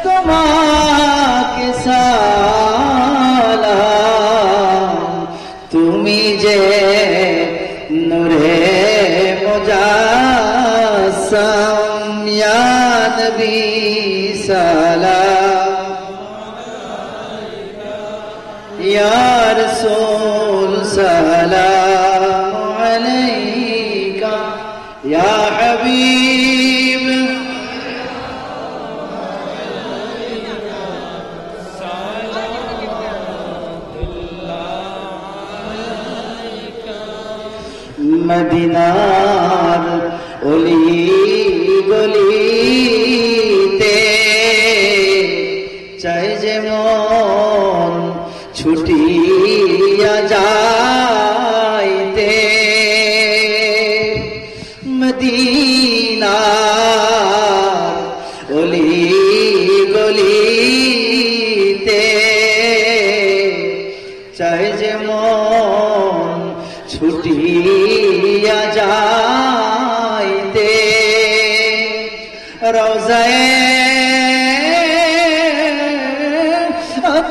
তোমাকে সালাম তুমি যে নূরে মুজাসসাম ইয়া নবী সালাম ইয়া রাসূল সালাম আলাইকা ইয়া হাবিব মদিনার অলি গলিতে চাই যে মন ছুটিয়া যাইতে মদিনার অলি গলিতে চাই যে মন ছুটিয়া যাইতে রওজায়ে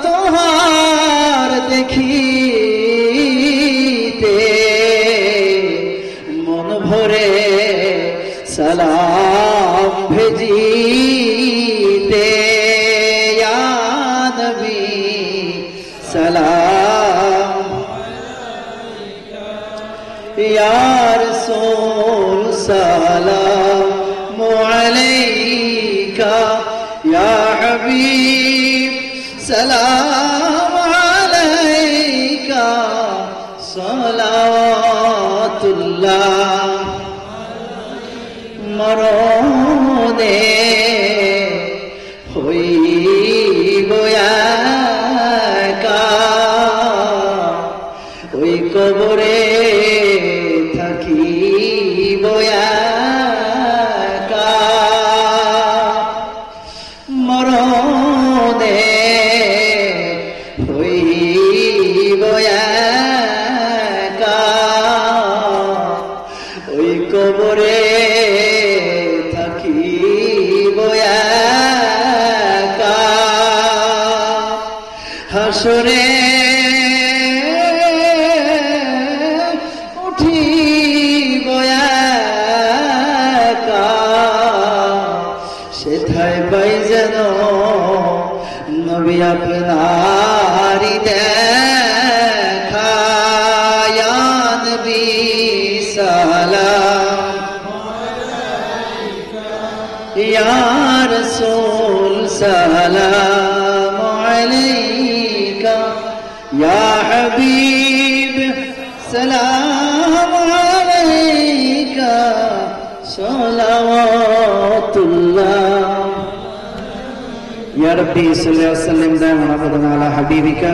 তোহার দেখিতে মন ভরে সালাম ভেজিতে ইয়া নবী সালাম ইয়া রাসূল সালামু আলাইকা ইয়া হাবিব সালাম আলাইকা সালাওয়াতুল্লাহ মরণে হইব একা ওই কবরে থাকিব একা মরণে হইব হাসরে উঠিব একা, সেথায় পাই যেন নবী আপনারি দেখা। ইয়া নবী সালাম, ইয়া রাসূল সালাম আলাইকা, ইয়া হাবিব সালাম আলাইকা, সালাওয়াতুল্লাহ। ইয়া রাব্বি সাল্লি ওয়া সাল্লিম দাইমান আবাদান আলা হাবিবিকা